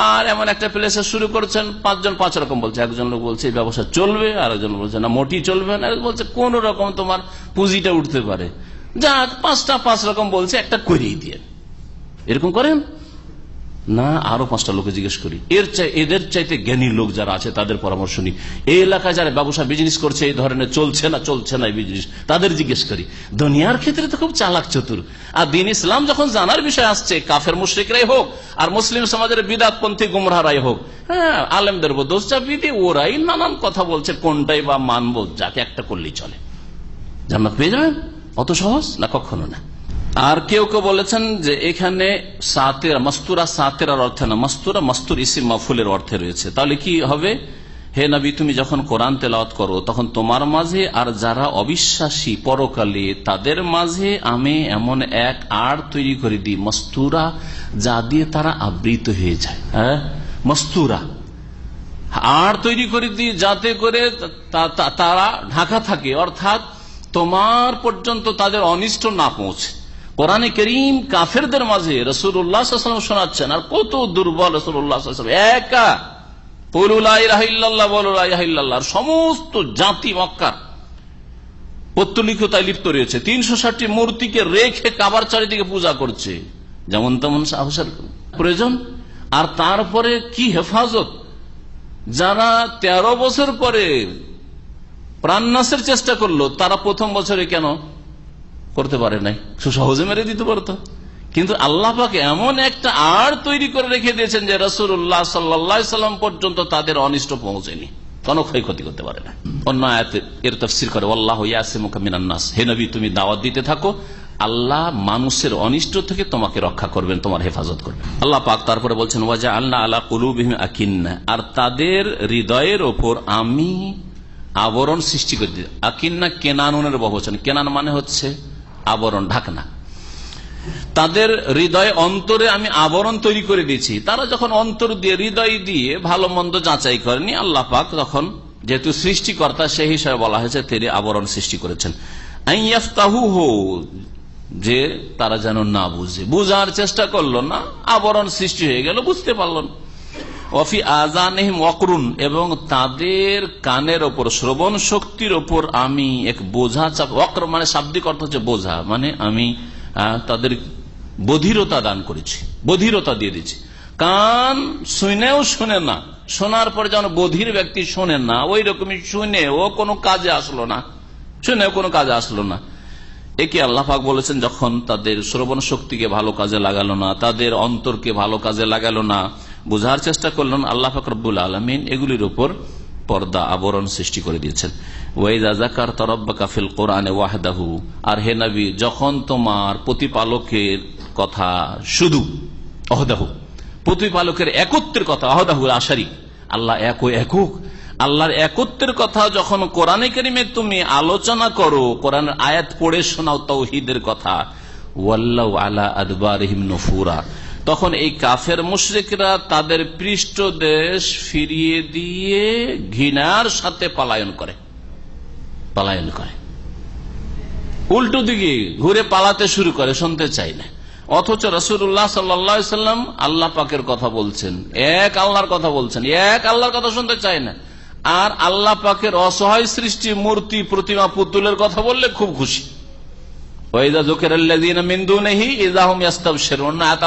Speaker 4: আর এমন একটা প্লেসে শুরু করেছেন, 5 জন 5 রকম বলছে। একজন লোক বলছে এই ব্যবসা চলবে, আর একজন বলছে না মোটি চলবে না, বলছে কোন রকম তোমার পুঁজিটা উঠতে পারে, যাক 5টা 5 রকম বলছে, একটা করিয়ে দিয়ে। এরকম করেন না, আরো 5টা লোকে জিজ্ঞেস করি, এদের চাইতে জ্ঞানী লোক যারা আছে তাদের পরামর্শ নিই। এই এলাকায় যারা ব্যবসা বিজনেস করছে এই ধরনের, চলছে না এই বিজনেস, তাদের জিজ্ঞেস করি। দুনিয়ার ক্ষেত্রে তো খুব চালাক চতুর। আর দিন ইসলাম যখন জানার বিষয় আসছে, কাফের মুশরিকরাই হোক আর মুসলিম সমাজের বিদআতপন্থী গুমরাহরাই হোক, হ্যাঁ, আলেমদের দোষ চাপিয়ে দিয়ে ওরাই নানান কথা বলছে, কোনটাই বা মানবো, যাকে একটা করলেই চলে, জান্নাত পেয়ে যাবেন। অত সহজ না, কখনো না। আর কেউ কেউ বলেছেন যে এখানে সাতেরা, মাসতুরা সাতেরার অর্থে না, মাসতুরা মাসতুর ইসিম মাফুলের অর্থে রয়েছে। তাহলে কি হবে? হে নবী, তুমি যখন কোরআন তেলাওয়াত করো তখন তোমার মাঝে আর যারা অবিশ্বাসী পরকালে তাদের মাঝে আমি এমন এক আড় তৈরি করে দিই, মাসতুরা, যা দিয়ে তারা আবৃত হয়ে যায়। হ্যাঁ, মাসতুরা, আড় তৈরি করে দিই যাতে করে তারা ঢাকা থাকে, অর্থাৎ তোমার পর্যন্ত তাদের অনিষ্ট না পৌঁছে। কোরআনে কারীম কাফেরদের মাঝে রাসূলুল্লাহ সাল্লাল্লাহু আলাইহি ওয়াসাল্লাম শোনাচ্ছেন, আর কত দুর্বল রাসূলুল্লাহ সাল্লাল্লাহু আলাইহি ওয়াসাল্লাম, একা কুলু লা ইলাহা ইল্লাল্লাহ, বলো লা ইলাহা ইল্লাল্লাহ। সমস্ত জাতি মক্কার পত্তলিকতায় লিপ্ত রয়েছে, 360টি মূর্তিকে রেখে কাবার চারিদিকে পূজা করছে, যেমন তেমন সাহসের প্রয়োজন। আর তারপরে কি হেফাজত, যারা 13 বছর পরে প্রাণনাশের চেষ্টা করলো, তারা প্রথম বছরে কেন করতে পারে নাই, সহজে মেরে দিতে পারতো। কিন্তু আল্লাহ পাক এমন একটা আড় তৈরি করে রেখে দিয়েছেন যে রাসূলুল্লাহ সাল্লাল্লাহু আলাইহি সাল্লাম পর্যন্ত তাদের অনিষ্ট পৌঁছেনি, কোনো ক্ষয়ক্ষতি করতে পারে না। অন্য আয়াতে এর তাফসীর করে আল্লাহু ইয়াসিমুকা মিনান নাস, হে নবী তুমি দাওয়াত দিতে থাকো, আল্লাহ মানুষের অনিষ্ট থেকে তোমাকে রক্ষা করবেন, তোমার হেফাজত করবেন। আল্লাহ পাক তারপরে বলছেন ওয়াজআলনা আলা কুলুবিহিম আকিন্না, আর তাদের হৃদয়ের ওপর আমি আবরণ সৃষ্টি করে দিই। আকিন্না কেনানুনের বহুবচন, কেনান মানে হচ্ছে আবরণ, ঢাকনা। তাদের হৃদয় অন্তরে আমি আবরণ তৈরি করে দিয়েছি। তারা যখন অন্তর দিয়ে হৃদয় দিয়ে ভালো মন্দ যাচাই করেনি, আল্লাহ পাক তখন যেহেতু সৃষ্টিকর্তা সেই হিসাবে বলা হয়েছে তিনি আবরণ সৃষ্টি করেছেন। আইয়াফতাহুহু, যে তারা যেন না বুঝে, বুঝার চেষ্টা করলো না, আবরণ সৃষ্টি হয়ে গেল, বুঝতে পারল না। ওয়াফি আযানিহিম ওয়াকরুন, এবং তাদের কানের ওপর, শ্রবণ শক্তির ওপর আমি এক বোঝা চাপ। ওয়াকর মানে শাব্দিক অর্থ হচ্ছে বোঝা, মানে আমি তাদের বধিরতা দান করেছি, বধিরতা দিয়ে দিচ্ছি। কান শুনেও শুনে না, শোনার পরে যেমন বধির ব্যক্তি শোনে না, ওই রকমই শুনেও কোনো কাজে আসলো না, শুনেও কোনো কাজে আসলো না। একে আল্লাহ পাক বলেছেন যখন তাদের শ্রবণ শক্তিকে ভালো কাজে লাগালো না, তাদের অন্তরকে ভালো কাজে লাগালো না, বোঝার চেষ্টা করলেন, আল্লাহ পাক রব্বুল আলামিন এগুলির উপর পর্দা, আবরণ সৃষ্টি করে দিয়েছেন। ওয়াইযা যাকারতা রাব্বাকা ফিল কোরআনে ওয়াহদাহু, আর হে নবী যখন তোমার প্রতিপালকের কথা, শুধু ওয়াহদাহু প্রতিপালকের একত্বের কথা, ওয়াহদাহু লা শারীক, আল্লাহ একক, আল্লাহর একত্বের কথা যখন কোরআনে কারিমে তুমি আলোচনা করো, কোরআনের আয়াত পড়ে শোনাও তাওহীদের কথা, ওয়াল্লাহু আলা আদবারিহিম নুফুরা, তখন এই কাফের মুশরিকরা তাদের পৃষ্ঠদেশ ফিরিয়ে দিয়ে ঘৃণার সাথে পলায়ন করে, উল্টো দিকে ঘুরে পালাতে শুরু করে, শুনতে চাই না। অথচ রাসূলুল্লাহ সাল্লাল্লাহু আলাইহি সাল্লাম আল্লাহ পাকের কথা বলছেন, এক আল্লাহর কথা বলছেন, এক আল্লাহর কথা শুনতে চায় না। আর আল্লাহ পাকের অসহায় সৃষ্টি মূর্তি, প্রতিমা, পুতুলের কথা বললে খুব খুশি।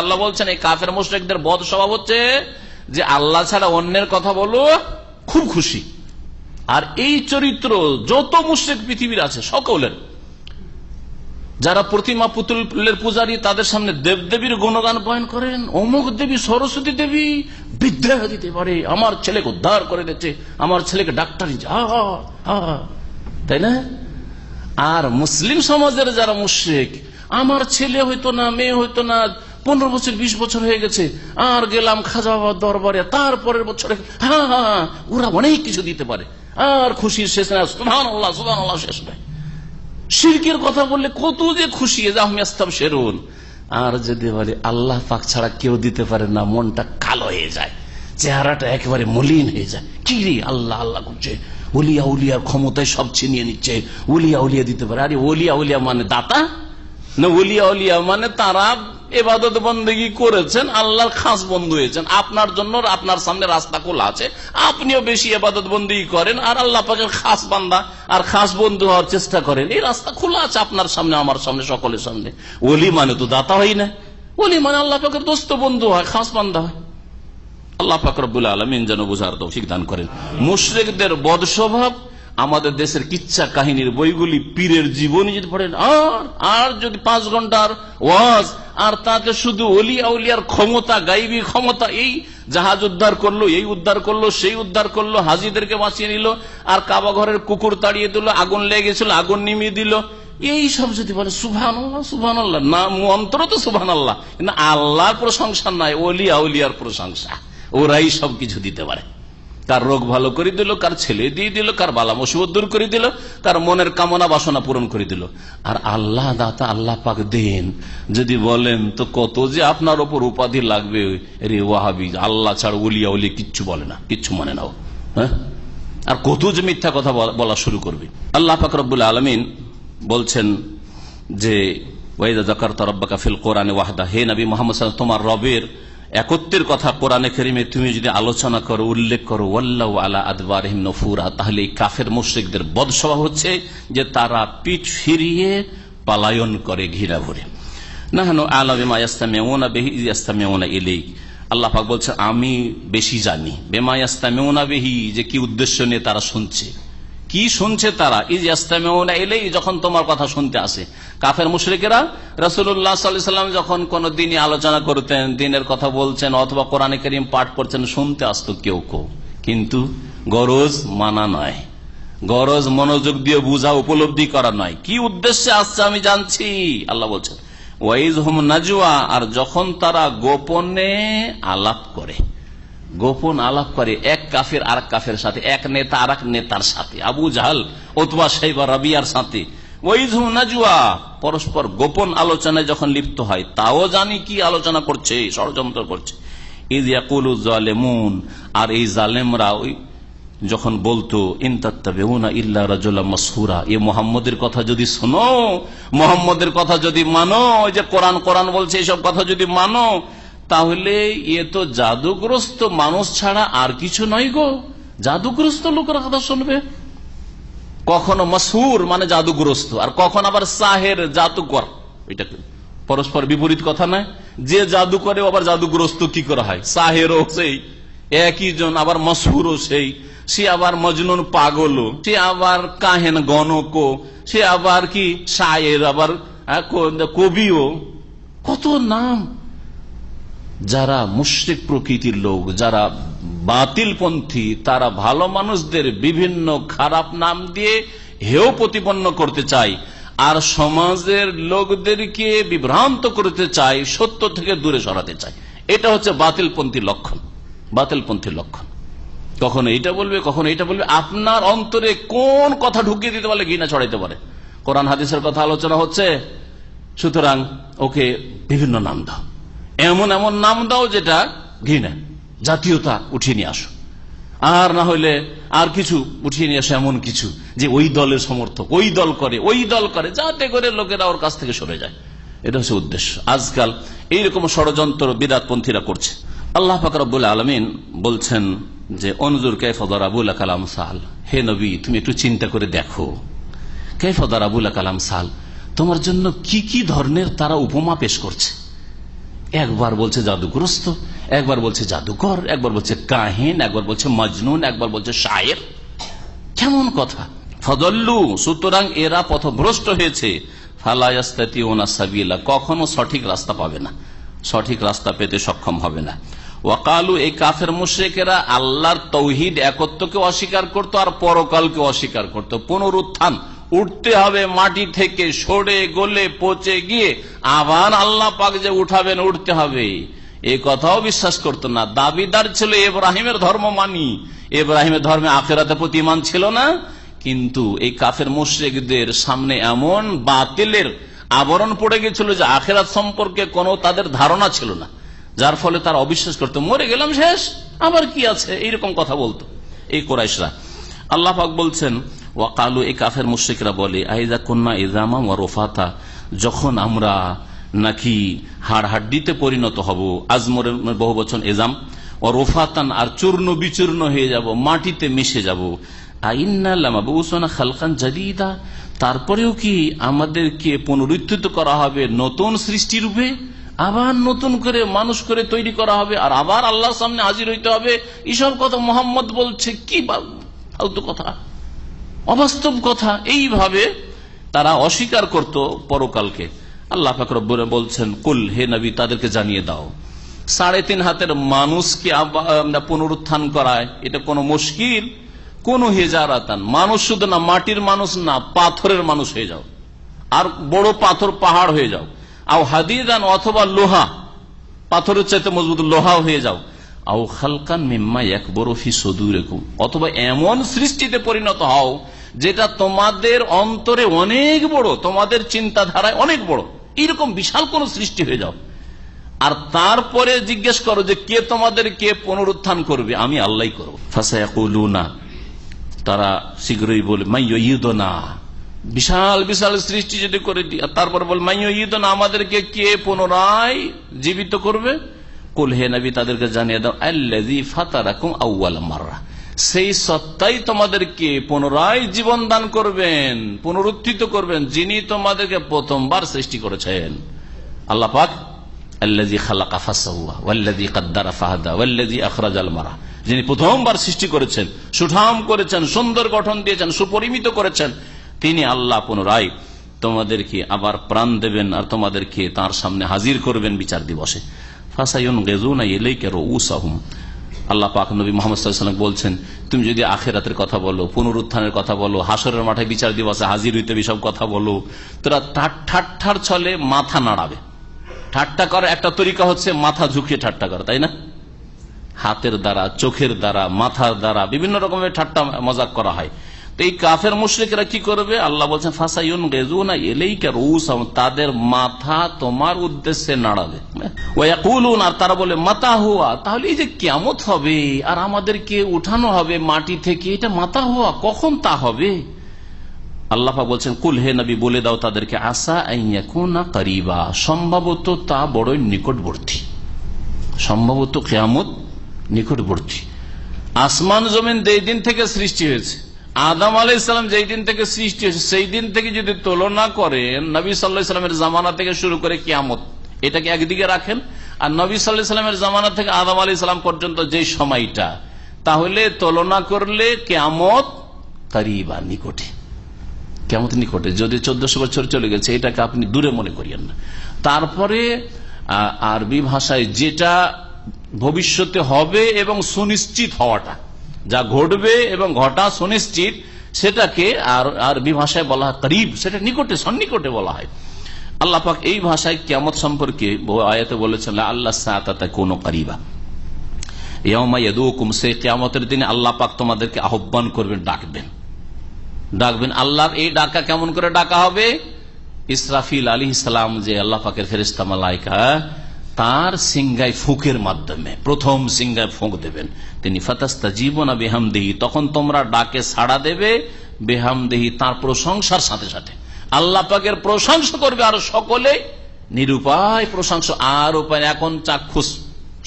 Speaker 4: আল্লাহ বলছেন এই কাফের মুশরিকদের বদ স্বভাব হচ্ছে যে আল্লাহ ছাড়া অন্যের কথা বলো খুব খুশি। আর এই চরিত্র যত মুশরিক পৃথিবীর আছে সকলের, যারা প্রতিমা পুতুলের পূজারী, তাদের সামনে দেবদেবীর গুণগান বয়ান করেন, অমুক দেবী সরস্বতী দেবী বিদ্যা দিতে পারে, আমার ছেলেকে উদ্ধার করে দিচ্ছে, আমার ছেলেকে ডাক্তারি, তাই না? আর মুসলিম সমাজের যারা মুশরিক, আমার ছেলে হইতো না, মেয়ে হইতো না, 15 বছর 20 বছর হয়ে গেছে, আর গেলাম খাজা বাবার দরবারে, তারপরের বছরে ওরা অনেক কিছু দিতে পারে, আর খুশির শেষ নাই, সুবহানাল্লাহ সুবহানাল্লাহ শেষ নাই। শিরকের কথা বললে কত যে খুশি, শেরুন। আর যদি বলে আল্লাহ পাক ছাড়া কেউ দিতে পারে না, মনটা কালো হয়ে যায়, চেহারাটা একেবারে মলিন হয়ে যায়। কি রে আল্লাহ আল্লাহ করছে, ওলিয়া উলিয়ার ক্ষমতায় সব ছিনিয়ে নিচ্ছে, ওলিয়া উলিয়া দিতে পারে। আরে ওলিয়া উলিয়া মানে দাতা না, ওলিয়া উলিয়া মানে তারা ইবাদত বন্দেগী করেছেন, আল্লাহর খাস বন্ধু হয়েছেন, আপনার জন্য আপনার সামনে রাস্তা খোলা আছে, আপনিও বেশি ইবাদত বন্দেগী করেন, আর আল্লাহ পাকের খাস বান্দা আর খাস বন্ধু হওয়ার চেষ্টা করেন, এই রাস্তা খোলা আছে আপনার সামনে, আমার সামনে, সকলের সামনে। ওলি মানে তো দাতা হয় না, ওলি মানে আল্লাহ পাকের দোস্ত বন্ধু হয়, খাস বান্দা হয়। আল্লাহ পাক রব্বুল আলামিন যেন বুঝার তৌফিক দান করেন। মুশরিকদের বদ স্বভাব আমাদের দেশের কিচ্ছা কাহিনীর বইগুলি, পীরের জীবনী যদি পড়েন, আর যদি 5 ঘন্টার ওয়াজ, আর তাতে শুধু ওলিয়া উলিয়ার ক্ষমতা, গাইবী ক্ষমতা, এই জাহাজ উদ্ধার করলো, এই উদ্ধার করলো, সেই উদ্ধার করলো, হাজিদেরকে বাঁচিয়ে নিল, আর কাবা ঘরের কুকুর তাড়িয়ে দিল, আগুন লেগেছিল আগুন নিমিয়ে দিল, এই সব যদি বলে সুবহানাল্লাহ সুবহানাল্লাহ, না মন্ত্র তো সুবহানাল্লাহ, কিন্তু আল্লাহর প্রশংসা নাই, ওলিয়া উলিয়ার প্রশংসা, ওরাই সবকিছু দিতে পারে। কার রোগ ভালো করে দিল, কার ছেলে দিয়ে দিল, কার বালা মুসিবত দূর করে দিল, কার মনের কামনা বাসনা পূরণ করে দিল। আর আল্লাহ দাতা, আল্লাহ পাক দেন যদি বলেন তো কত যে আপনার ওপর উপাধি লাগবে। রে ওয়াহাবি, আল্লাহ ছাড়া ওলিয়া উলি কিচ্ছু বলে না, কিচ্ছু মানে না, হ্যাঁ, আর কত যে মিথ্যা কথা বলা শুরু করবে। আল্লাহ পাক রব্বুল আলামিন বলছেন যে ওয়াইদা যাকারতা রাব্বাকা ফিল কোরআনে ওয়াহদা, হে নবী মুহাম্মদ সাল্লাল্লাহু আলাইহি ওয়াসাল্লাম তোমার রবের একত্বের কথা কোরআনে কারিমে তুমি যদি আলোচনা করো, উল্লেখ করো, ওয়াল্লাহু আলা আদবারিহিম নুফুরা, তাহলে এই কাফের মুশরিকদের বদ স্বভাব হচ্ছে যে তারা পিঠ ফিরিয়ে পলায়ন করে ঘৃণা ভরে। নাহনু আ'লামু বিমা ইয়াসতামিউনা বিহি ইয়াসতামিউনা ইলাইক, আল্লাহ পাক বলছে আমি বেশি জানি, বিমা ইয়াসতামিউনা বিহি, যে কি উদ্দেশ্য নিয়ে তারা শুনছে, কি শুনছে তারা? ইজ ইয়াস্তামিউনা ইলাইহি, যখন তোমার কথা শুনতে আসে। কাফের মুশরিকেরা রাসূলুল্লাহ সাল্লাল্লাহু আলাইহি ওয়াসাল্লাম যখন কোন দিনই আলোচনা করতেন, দিনের কথা বলছেন অথবা কোরআনে কারীম পাঠ করছেন, শুনতে আসতো কেউ কেউ, কিন্তু গরজ মানা নয়, গরজ মনোযোগ দিয়ে বুঝা উপলব্ধি করা নয়। কি উদ্দেশ্যে আসছে আমি জানছি, আল্লাহ বলছেন। ওয়াইজ হুম নাজওয়া, আর যখন তারা গোপনে আলাপ করে, গোপন আলাপ করে এক কাফের আর কাফের সাথে, এক নেতা আর এক নেতার সাথে, আবু জাহাল উতবা শাইবা রাবিয়ার সাথে। ওয়াইজ হুম নাজওয়া, পরস্পর গোপন আলোচনায় যখন লিপ্ত হয়, তাও জানি কি আলোচনা করছে, ষড়যন্ত্র করছে। ইয ইয়াকুলু যালিমুন, আর এই জালেমরা ওই যখন বলতো, ইন তাত্তাবিউনা ইল্লা রাজুলাম মাসহুরা, এ মুহাম্মদের কথা যদি শোনো, মুহাম্মদের কথা যদি মানো, ওই যে কোরআন কোরআন বলছে, এইসব কথা যদি মানো, তাহলে এ তো জাদুগ্রস্ত মানুষ ছাড়া আর কিছু নয় গো। জাদুগ্রস্ত লোকের কথা শুনবে। কখনো মাসহুর মানে জাদুগ্রস্ত, আর কখন আবার সাহের জাদুকর, এটা পরস্পর বিপরীত কথা নয়। যে জাদু করে আবার জাদুগ্রস্ত কি করা হয়? সাহেরও সেই একই জন, আবার মাসহুরও সেই, সে আবার মজনুন পাগলও, সে আবার কাহেন গণকও, সে আবার কি শায়ের, আবার কবিও, কত নাম। যারা মুশরিক প্রকৃতির লোক, যারা বাতিলপন্থী, তারা ভালো মানুষদের বিভিন্ন খারাপ নাম দিয়ে হেয় প্রতিপন্ন করতে চায়, আর সমাজের লোকদেরকে বিভ্রান্ত করতে চায়, সত্য থেকে দূরে সরাতে চায়। এটা হচ্ছে বাতিলপন্থীর লক্ষণ, বাতিলপন্থীর লক্ষণ। কখনো এইটা বলবে, কখনো এইটা বলবে। আপনার অন্তরে কোন কথা ঢুকিয়ে দিতে পারলে ঘৃণা ছড়াইতে পারে। কোরআন হাদিসের কথা আলোচনা হচ্ছে, সুতরাং ওকে বিভিন্ন নাম দাও, এমন এমন নাম দাও যেটা ঘৃণা, জাতীয়তা উঠিয়ে নিয়ে আসো, আর না হইলে আর কিছু উঠিয়ে নিয়ে আসো, এমন কিছু যে ওই দলের সমর্থক, ওই দল করে, ওই দল করে, যাতে করে লোকেরা ওর কাছ থেকে সরে যায়। এটা হচ্ছে উদ্দেশ্য। আজকাল এইরকম ষড়যন্ত্র বিদআতপন্থীরা করছে। আল্লাহ পাক রব্বুল আলামিন বলছেন যে অনজুর কাইফা দারাবু লাকাল আমসাল, হে নবী তুমি একটু চিন্তা করে দেখো, কাইফা দারাবু লাকাল আমসাল, তোমার জন্য কি কি ধরনের তারা উপমা পেশ করছে। একবার বলছে জাদুগ্রস্ত, একবার বলছে জাদুকর, একবার বলছে কাহিন, একবার বলছে মজনুন, একবার বলছে শায়ের। কেমন কথা! ফদল্লু, সুতরাং এরা পথভ্রষ্ট হয়েছে। ফালা ইয়াস্তাতিউনা সাবিলা, কখনো সঠিক রাস্তা পাবে না, সঠিক রাস্তা পেতে সক্ষম হবে না। ওয়াকালু, এই কাফের মুশরিকেরা আল্লাহর তৌহিদ একত্বকে অস্বীকার করত, আর পরকালকে অস্বীকার করত। পুনরুত্থান, উঠতে হবে মাটি থেকে, সরে গলে পচে গিয়ে আবার আল্লাহ পাক যে উঠাবেন, উঠতে হবে, এই কথাও বিশ্বাস করত না। দাবিদার ছিল ইব্রাহিমের ধর্ম মানি, ইব্রাহিমের ধর্মে আখিরাতের প্রতি ঈমান ছিল না। কিন্তু এই কাফের মুশরিকদের সামনে এমন বাতিলের আবরণ পড়ে গেছিল যে আখিরাত সম্পর্কে কোনো তাদের ধারণা ছিল না, যার ফলে তারা অবিশ্বাস করতো। মরে গেলাম শেষ, আবার কি আছে, এইরকম কথা বলতো এই কুরাইশরা। আল্লাহ পাক বলছেন ওয়াকালু, এই কাফের মুশরিকরা বলে, আইযা কুন্না ইযামা ওয়া রুফাতা, যখন আমরা নাকি হাড় হাড্ডিতে পরিণত হব, আজমরের বহু বচন ইযাম, ও রুফাতান, আর চূর্ণ বিচূর্ণ হয়ে যাব, মাটিতে মিশে যাব, আইন্না লামাবউসুনা খালকান জাদীদা, তারপরেও কি আমাদেরকে পুনরুত্থিত করা হবে নতুন সৃষ্টি রূপে, আবার নতুন করে মানুষ করে তৈরি করা হবে, আর আবার আল্লাহর সামনে হাজির হইতে হবে। এইসব কথা মোহাম্মদ বলছে, কি ফালতু কথা, অবাস্তব কথা। এইভাবে তারা অস্বীকার করত পরকালকে। আল্লাহ পাক রব্বুল বলছেন, কুল, হে নবী তাদেরকে জানিয়ে দাও, 3.5 হাতের মানুষকে পুনরুত্থান করায় এটা কোনো মুশকিল? কোন হেজারাতান, মানুষ শুধু না, মাটির মানুষ না, পাথরের মানুষ হয়ে যাও, আর বড় পাথর পাহাড় হয়ে যাও, আও হাদিদান, অথবা লোহা, পাথরের চাইতে মজবুত লোহা হয়ে যাও, আও খালকান মিম্মা ইয়াকবুরু ফি সুদুরিকুম, অথবা এমন সৃষ্টিতে পরিণত হও যেটা তোমাদের অন্তরে অনেক বড়, তোমাদের চিন্তাধারায় অনেক বড়, এরকম বিশাল কোন সৃষ্টি হয়ে যাও। আর তারপরে জিজ্ঞেস করো যে কে তোমাদেরকে পুনরুত্থান করবে? আমি আল্লাহ করব। ফাসায়াকুলুনা, তারা শীঘ্রই বলে, মাইয়ুইদুনা, বিশাল বিশাল সৃষ্টি যদি করে দিই, তারপর বল মাইয়ুইদুনা, আমাদেরকে কে পুনরায় জীবিত করবে? কুল, হে নবী তাদেরকে জানিয়ে দাও, আল্লাযী ফাতারাকুম আউওয়াল মাররা, সেই সত্তাই তোমাদেরকে পুনরায় জীবন দান করবেন, পুনরুত্থিত করবেন, যিনি তোমাদেরকে প্রথমবার সৃষ্টি করেছেন। আল্লাহ পাক আল্লাযী খালাকা ফাসাওয়া ওয়াল্লাযী কদ্দারা ফাহাদা ওয়াল্লাযী আখরাজাল মারআ, যিনি প্রথমবার সৃষ্টি করেছেন, সুঠাম করেছেন, সুন্দর গঠন দিয়েছেন, সুপরিমিত করেছেন, তিনি আল্লাহ পুনরায় তোমাদেরকে আবার প্রাণ দেবেন আর তোমাদেরকে তার সামনে হাজির করবেন বিচার দিবসে। ফাসায়ুনগিজুনা ইলাইকা রউসাহুম, আল্লাহ পাক নবী মুহাম্মদ সাল্লাল্লাহু আলাইহি ওয়াসাল্লাম বলছেন, তুমি যদি আখিরাতের কথা বলো, পুনরুত্থানের কথা বলো, হাসরের মাঠে বিচার দিবসে হাজির হইতে সব কথা বলো, তোরা ঠাট্টার ছলে মাথা নাড়াবে। ঠাট্টা করার একটা তরিকা হচ্ছে মাথা ঝুঁকিয়ে ঠাট্টা করা, তাই না? হাতের দ্বারা, চোখের দ্বারা, মাথার দ্বারা বিভিন্ন রকমের ঠাট্টা মজাক করা হয়। তো এই কাফের মুশরিকরা কি করবে? আল্লাহ বলছেন ফাসায়ুনগিজুনা ইলাইকা রউসাহুম, তাদের মাথা তোমার উদ্দেশ্যে নাড়াবে। ওয়া ইয়াকুলুন, আর তারা বলে মাতা হুয়া, তাহলে এই যে কিয়ামত হবে আর আমাদেরকে উঠানো হবে মাটি থেকে, এটা মাতা হুয়া, কখন তা হবে? আল্লাহ পাক বলছেন কুল, হে নবী বলে দাও তাদেরকে, আসা আইয়াকুনা করিবা, সম্ভবত তা বড়ই নিকটবর্তী, সম্ভবত কিয়ামত নিকটবর্তী। আসমান জমিন যেই দিন থেকে সৃষ্টি হয়েছে, আদম আলাইহিস সালাম যেই দিন থেকে সৃষ্টি হয়েছে, সেই দিন থেকে যদি তুলনা করেন নবী সাল্লাল্লাহু আলাইহি ওয়াসাল্লামের জামানা থেকে শুরু করে কিয়ামত, এটাকে একদিকে রাখেন, আর নবী সাল্লাল্লাহু আলাইহি ওয়াসাল্লামের জামানা থেকে আদম আলাইহিস সালাম পর্যন্ত যে সময়টা, তাহলে তুলনা করলে কিয়ামত করিবা, নিকটে, কিয়ামত নিকটে। যদি 1400 বছর চলে গেছে, এটাকে আপনি দূরে মনে করিয়েন না। তারপরে আরবি ভাষায় যেটা ভবিষ্যতে হবে এবং সুনিশ্চিত হওয়াটা, যা ঘটবে এবং ঘটা সুনিশ্চিত, সেটাকে আরবি ভাষায় বলা হয় করিব, সেটা নিকটে, সন্নিকটে বলা হয়। আল্লাহ পাক এই ভাষায় কিয়ামত সম্পর্কে আয়াতে বলেছেন আল্লাহ সাআতা কুনু করিবা, ইয়াউমা ইয়াদুকুম, সেই কিয়ামতের দিনে আল্লাহ পাক তোমাদেরকে আহ্বান করবেন, ডাকবেন। আল্লাহর এই ডাকা কেমন করে ডাকা হবে? ইসরাফিল আলাইহিস সালাম, যে আল্লাহ পাকের ফেরেশতা মালায়েকা, তার সিংগায় ফুঁকের মাধ্যমে প্রথম সিংগায় ফুঁক দেবেন তিনি। ফাতাস্তাজিবুনা বিহামদিহি, তখন তোমরা ডাকে সাড়া দেবে, বিহামদিহি, তার প্রশংসার সাথে সাথে। আল্লাহ পাকের প্রশংসা করবে আর সকলে নিরুপায় প্রশংসা, আর উপায় এখন চাক্ষুষ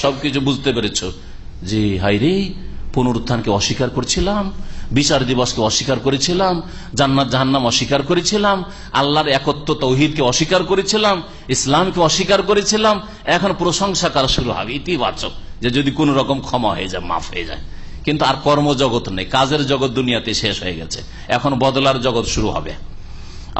Speaker 4: সবকিছু বুঝতে পেরেছ যে হায় রে, পুনরুত্থানকে অস্বীকার করছিলাম, বিচার দিবসকে অস্বীকার করেছিলাম, জান্নাত জাহান্নাম অস্বীকার করেছিলাম, আল্লাহর একত্ব তাওহীদকে অস্বীকার করেছিলাম, ইসলামকে অস্বীকার করেছিলাম, এখন প্রশংসা করা শুরু হবে ইতিবাচক, যে যদি কোন রকম ক্ষমা হয়ে যায়, মাফ হয়ে যায়। কিন্তু আর কর্মজগৎ নেই, কাজের জগৎ দুনিয়াতে শেষ হয়ে গেছে, এখন বদলার জগৎ শুরু হবে।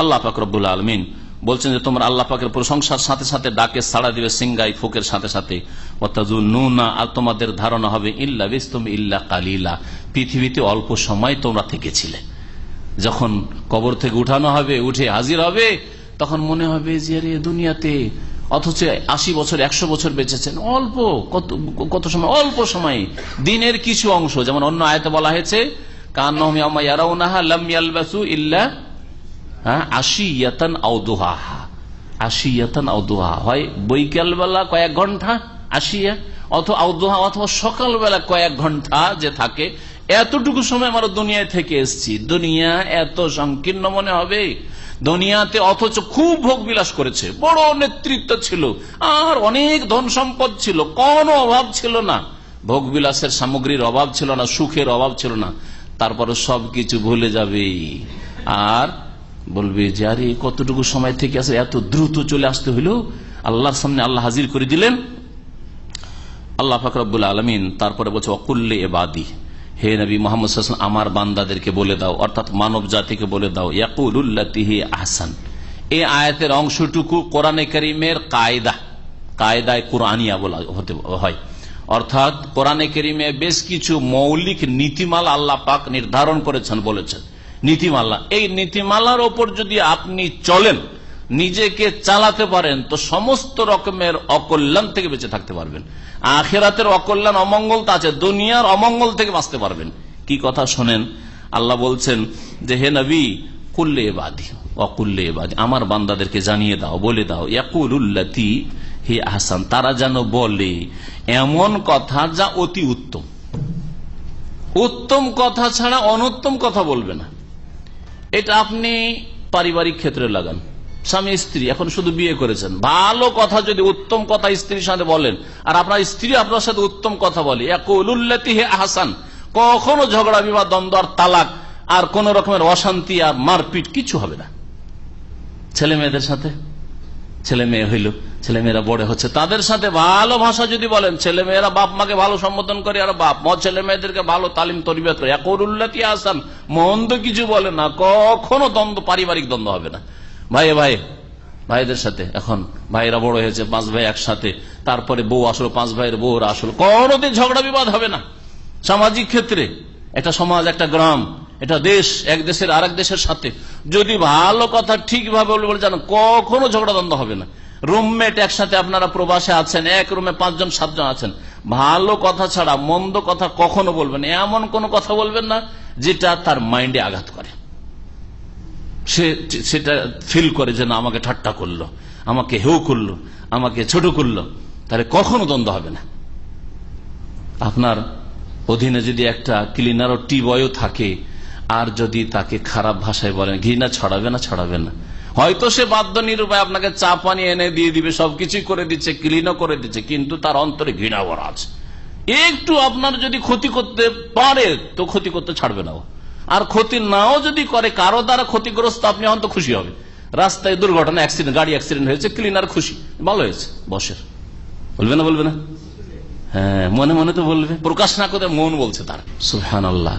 Speaker 4: আল্লাহ পাক রব্বুল আলামিন বলছেন যে তোমরা আল্লাহ পাকের প্রশংসার সাথে সাথে ডাকে সাড়া দিবে, সিংগাই ফুকের সাথে সাথে। ওয়াতাজুন্নুনা, আর তোমাদের ধারণা হবে ইল্লা বিস্তুম ইল্লা কালিলা, পৃথিবীতে অল্প সময় তোমরা থেকেছিলে। যখন কবর থেকে উঠানো হবে, উঠে হাজির হবে, তখন মনে হবে যে আরে দুনিয়াতে অথচ 80 বছর 100 বছর বেঁচেছেন, অল্প কত সময়, অল্প সময়, দিনের কিছু অংশ। যেমন অন্য আয়াতে বলা হয়েছে কান্নাহুম ইয়াওমা ইয়ারাউনাহা লাম ইয়ালবাসু ইল্লা আশিয়াতান আও দুহাহা, আশিয়াতান আও দুহাহা, হয় বৈকাল বেলা কয়েক ঘন্টা আশিয়া, অথবা আও দুহা, অথবা সকালবেলা কয়েক ঘন্টা যে থাকে, এতটুকু সময় আমরা দুনিয়ায় থেকে এসেছি। দুনিয়া এত সংকীর্ণ মনে হবে দুনিয়াতে, অথচ খুব ভোগ বিলাস করেছে, বড় নেতৃত্ব ছিল, আর অনেক ধন সম্পদ ছিল, কোনো অভাব ছিল না, ভোগ বিলাসের সামগ্রীর অভাব ছিল না, সুখের অভাব ছিল না। তারপরে সবকিছু ভুলে যাবে আর বলবে যে আরে কতটুকু সময় থেকে আসে, এত দ্রুত চলে আসতে হইল, আল্লাহর সামনে আল্লাহ হাজির করে দিলেন। আল্লাহ পাক রব্বুল আলামিন তারপরে বলছে ওয়াকুল্লি ইবাদি, হে নবী মুহাম্মদ সাল্লাল্লাহু আলাইহি ওয়াসাল্লাম আমার বান্দাদেরকে বলে দাও, অর্থাৎ মানব জাতিকে বলে দাও, ইয়াকুলুল্লাতি হি আহসান। এই আয়াতের অংশটুকু কোরআনে কারীমের কায়দায় কুরআনিয়া বলা হতে হয়, অর্থাৎ কোরআনে কারীমে বেশ কিছু মৌলিক নীতিমালা আল্লাহ পাক নির্ধারণ করেছেন, বলেছেন নীতিমালা। এই নীতিমালার ওপর যদি আপনি চলেন, নিজেকে চালাতে পারেন, তো সমস্ত রকমের অকল্যাণ থেকে বেঁচে থাকতে পারবেন। আখিরাতের অকল্যাণ অমঙ্গল তো আছে, দুনিয়ার অমঙ্গল থেকে বাঁচতে পারবেন। কি কথা শোনেন, আল্লাহ বলছেন যে হে নবী কুল্লে ইবাদি ওয়াকুল্লে ইবাদি, আমার বান্দাদেরকে জানিয়ে দাও, বলে দাও, ইয়াকুলুল্লাতি হি আহসান, তারা যেন বলে এমন কথা যা অতি উত্তম। উত্তম কথা ছাড়া অনুত্তম কথা বলবে না। এটা আপনি পারিবারিক ক্ষেত্রে লাগান, স্বামী স্ত্রী এখন শুধু বিয়ে করেছেন, ভালো কথা যদি উত্তম কথা স্ত্রীর সাথে বলেন, আর আপনার স্ত্রী আপনার সাথে উত্তম কথা বলে, ইয়াকুলুল্লাতি হি আহসান, কখনো ঝগড়া বিবাদ দ্বন্দ্ব আর তালাক আর কোন রকমের অশান্তি আর মারপিট কিছু হবে না। ছেলে মেয়েদের সাথে ছেলে মেয়ে হইল, ছেলেমেয়েরা বড় হচ্ছে, তাদের সাথে ভালো ভাষা যদি বলেন, ছেলেমেয়েরা বাপ মাকে ভালো সম্বোধন করে, আর বাপ মা ছেলে মেয়েদেরকে ভালো তালিম তরবিয়ত করে, ইয়াকুলুল্লাতি আহসান, মন্দ কিছু বলে না, কখনো দ্বন্দ্ব, পারিবারিক দ্বন্দ্ব হবে না। ভাই ভাই ভাইদের সাথে, এখন ভাইরা বড় হয়েছে, 5 ভাই একসাথে, তারপরে বউ আসলো, 5 ভাইয়ের বউরা আসলো, কোনোদিন ঝগড়া বিবাদ হবে না। সামাজিক ক্ষেত্রে একটা সমাজ, একটা গ্রাম, এটা দেশ, এক দেশের আরেক দেশের সাথে যদি ভালো কথা ঠিকভাবে বলে জানো, কখনো ঝগড়া দ্বন্দ্ব হবে না। রুমমেট একসাথে, আপনারা প্রবাসে আছেন, এক রুমে 5 জন 7 জন আছেন, ভালো কথা ছাড়া মন্দ কথা কখনো বলবেন, এমন কোন কথা বলবেন না যেটা তার মাইন্ডে আঘাত করে, সেটা ফিল করে যে না, আমাকে ঠাট্টা করলো, আমাকে হেউ করলো, আমাকে ছোট করলো, তাহলে কখনো দ্বন্দ্ব হবে না। আপনার অধীনে যদি একটা ক্লিনার ও টি বয়ও থাকে, আর যদি তাকে খারাপ ভাষায় বলেন, ঘৃণা ছড়াবে না? ছড়াবে না। হয়তো সে বাধ্য নিরুপায় আপনাকে চা পানি এনে দিয়ে দিবে, সবকিছুই করে দিচ্ছে, ক্লিনও করে দিচ্ছে, কিন্তু তার অন্তরে ঘৃণা ভরা আছে। একটু আপনার যদি ক্ষতি করতে পারে তো ক্ষতি করতে ছাড়বে না। আর ক্ষতি নাও যদি করে, কারো দ্বারা ক্ষতিগ্রস্ত আপনি হন তো খুশি হবে। রাস্তায় দুর্ঘটনা, অ্যাক্সিডেন্ট, গাড়ি অ্যাক্সিডেন্ট হয়েছে, ক্লিনার খুশি, ভালো হয়েছে, বসের, বলবে না? বলবে না? হ্যাঁ, মনে মনে তো বলবে, প্রকাশ না করে মন বলছে তার। সুবহানাল্লাহ।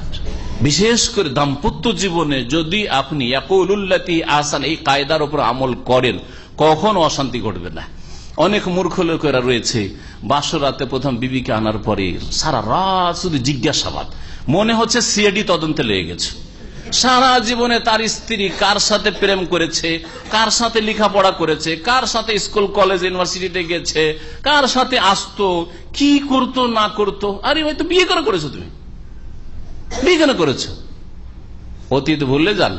Speaker 4: বিশেষ করে দাম্পত্য জীবনে যদি আপনি ইয়াকুলুল্লাতি আহসান এই কায়দার উপর আমল করেন, কখনো অশান্তি ঘটবে না। অনেক মূর্খ লোকেরা রয়েছে, বাসর রাতে প্রথম বিবিকে আনার পরে সারা রাত শুধু জিজ্ঞাসাবাদ, মনে হচ্ছে সিআইডি তদন্তে লেগে গেছে। সারা জীবনে তার স্ত্রী কার সাথে প্রেম করেছে, কার সাথে লেখাপড়া করেছে, কার সাথে স্কুল কলেজ ইউনিভার্সিটিতে গেছে, কার সাথে আসতো, কি করতো না করতো। আরে ভাই, তো বিয়ে করে করেছো, তুমি বিয়ে কেন করেছো? অতীত ভুলে যান,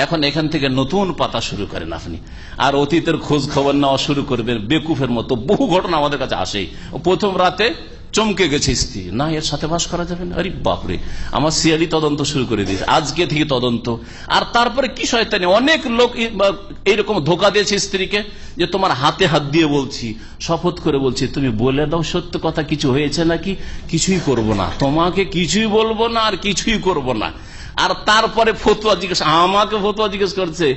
Speaker 4: এখন এখান থেকে নতুন পাতা শুরু করেন আপনি, আর অতীতের খোঁজ খবর নেওয়া শুরু করবেন বেকুফের মতো। বহু ঘটনা আমাদের কাছে আসে, প্রথম রাতে চমকে গেছে স্ত্রী, না এর সাথে বাস করা যাবে না, আরে বাপরে, আমার সিআইডি তদন্ত শুরু করে দিয়েছে, আজকে থেকে তদন্ত। আর তারপরে কি শয়তানি, অনেক লোক এইরকম ধোকা দিয়েছে স্ত্রীকে, যে তোমার হাতে হাত দিয়ে বলছি, শপথ করে বলছি, তুমি বলে দাও সত্য কথা, কিছু হয়েছে নাকি, কিছুই করব না, তোমাকে কিছুই বলবো না, আর কিছুই করব না। আর তারপরে ফতুয়া জিজ্ঞেস, আমাকে ফতুয়া জিজ্ঞেস করছে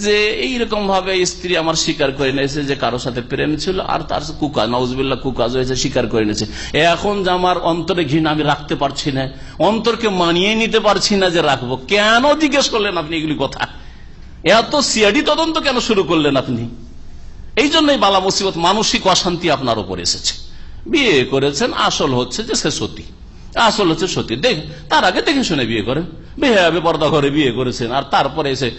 Speaker 4: যে এইরকম ভাবে স্ত্রী আমার স্বীকার করে নিয়েছে যে কারোর সাথে প্রেম ছিল, আর তার নাউজুবিল্লাহ কুকাজ হয়েছে, স্বীকার করে নিয়েছে। এখন যে আমার অন্তরে ঘৃণা আমি রাখতে পারছি না, অন্তরকে মানিয়ে নিতে পারছি না যে রাখবো। কেন জিজ্ঞেস করলেন আপনি এগুলি কথা? এত সিআইডি তদন্ত কেন শুরু করলেন আপনি? এই জন্যই বালা মুসিবত, মানসিক অশান্তি আপনার উপর এসেছে। বিয়ে করেছেন, আসল হচ্ছে যে সে সতী, আসল হচ্ছে সতী। তার আগে দেখে শুনে বিয়ে করেন, বেহাবে পর্দা করে বিয়ে করেছেন, আর তারপরে এসে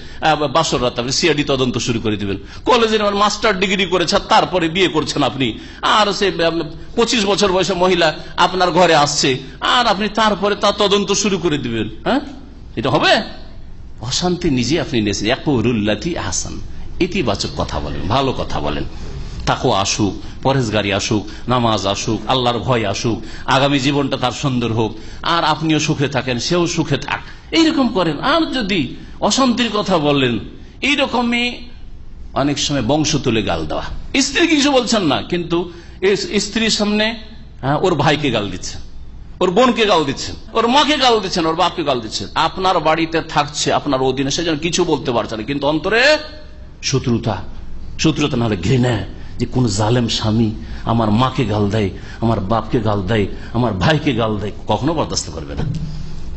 Speaker 4: বাসর রাত আপনি সিআইডি তদন্ত শুরু করে দিবেন। কলেজে মাস্টার ডিগ্রি করেছেন, তারপরে বিয়ে করছেন আপনি, আর সে 25 বছর বয়সে মহিলা আপনার ঘরে আসছে, আর আপনি তারপরে তার তদন্ত শুরু করে দিবেন। হ্যাঁ, এটা হবে? অশান্তি নিজে আপনি নিয়েছেন। ইয়াকুলুল্লাতি আহসান, ইতিবাচক কথা বলেন, ভালো কথা বলেন, তাকওয়া আসুক, পরহেজগারি আসুক, নামাজ আসুক, আল্লাহর ভয় আসুক, আগামী জীবনটা তার সুন্দর হোক, আর আপনিও সুখে থাকেন, সেও সুখে থাক, এইরকম করেন। আর যদি অশান্তির কথা বললেন, এইরকমই অনেক সময় বংশ তুলে গাল দেওয়া। স্ত্রী কিছু বলছেন না, কিন্তু স্ত্রীর সামনে ওর ভাইকে গাল দিচ্ছেন, ওর বোনকে গাল দিচ্ছেন, ওর মাকে গাল দিচ্ছেন, ওর বাপকে গাল দিচ্ছেন। আপনার বাড়িতে থাকছে, আপনার অধীনে, সেজন্য কিছু বলতে পারছে না, কিন্তু অন্তরে শত্রুতা, শত্রুতা না হলে ঘৃণা, যে কোন জালেম স্বামী আমার মাকে গাল দেয়, আমার বাপকে গাল দেয়, আমার ভাইকে গাল দেয়, কখনো বরদাস্ত করবে না।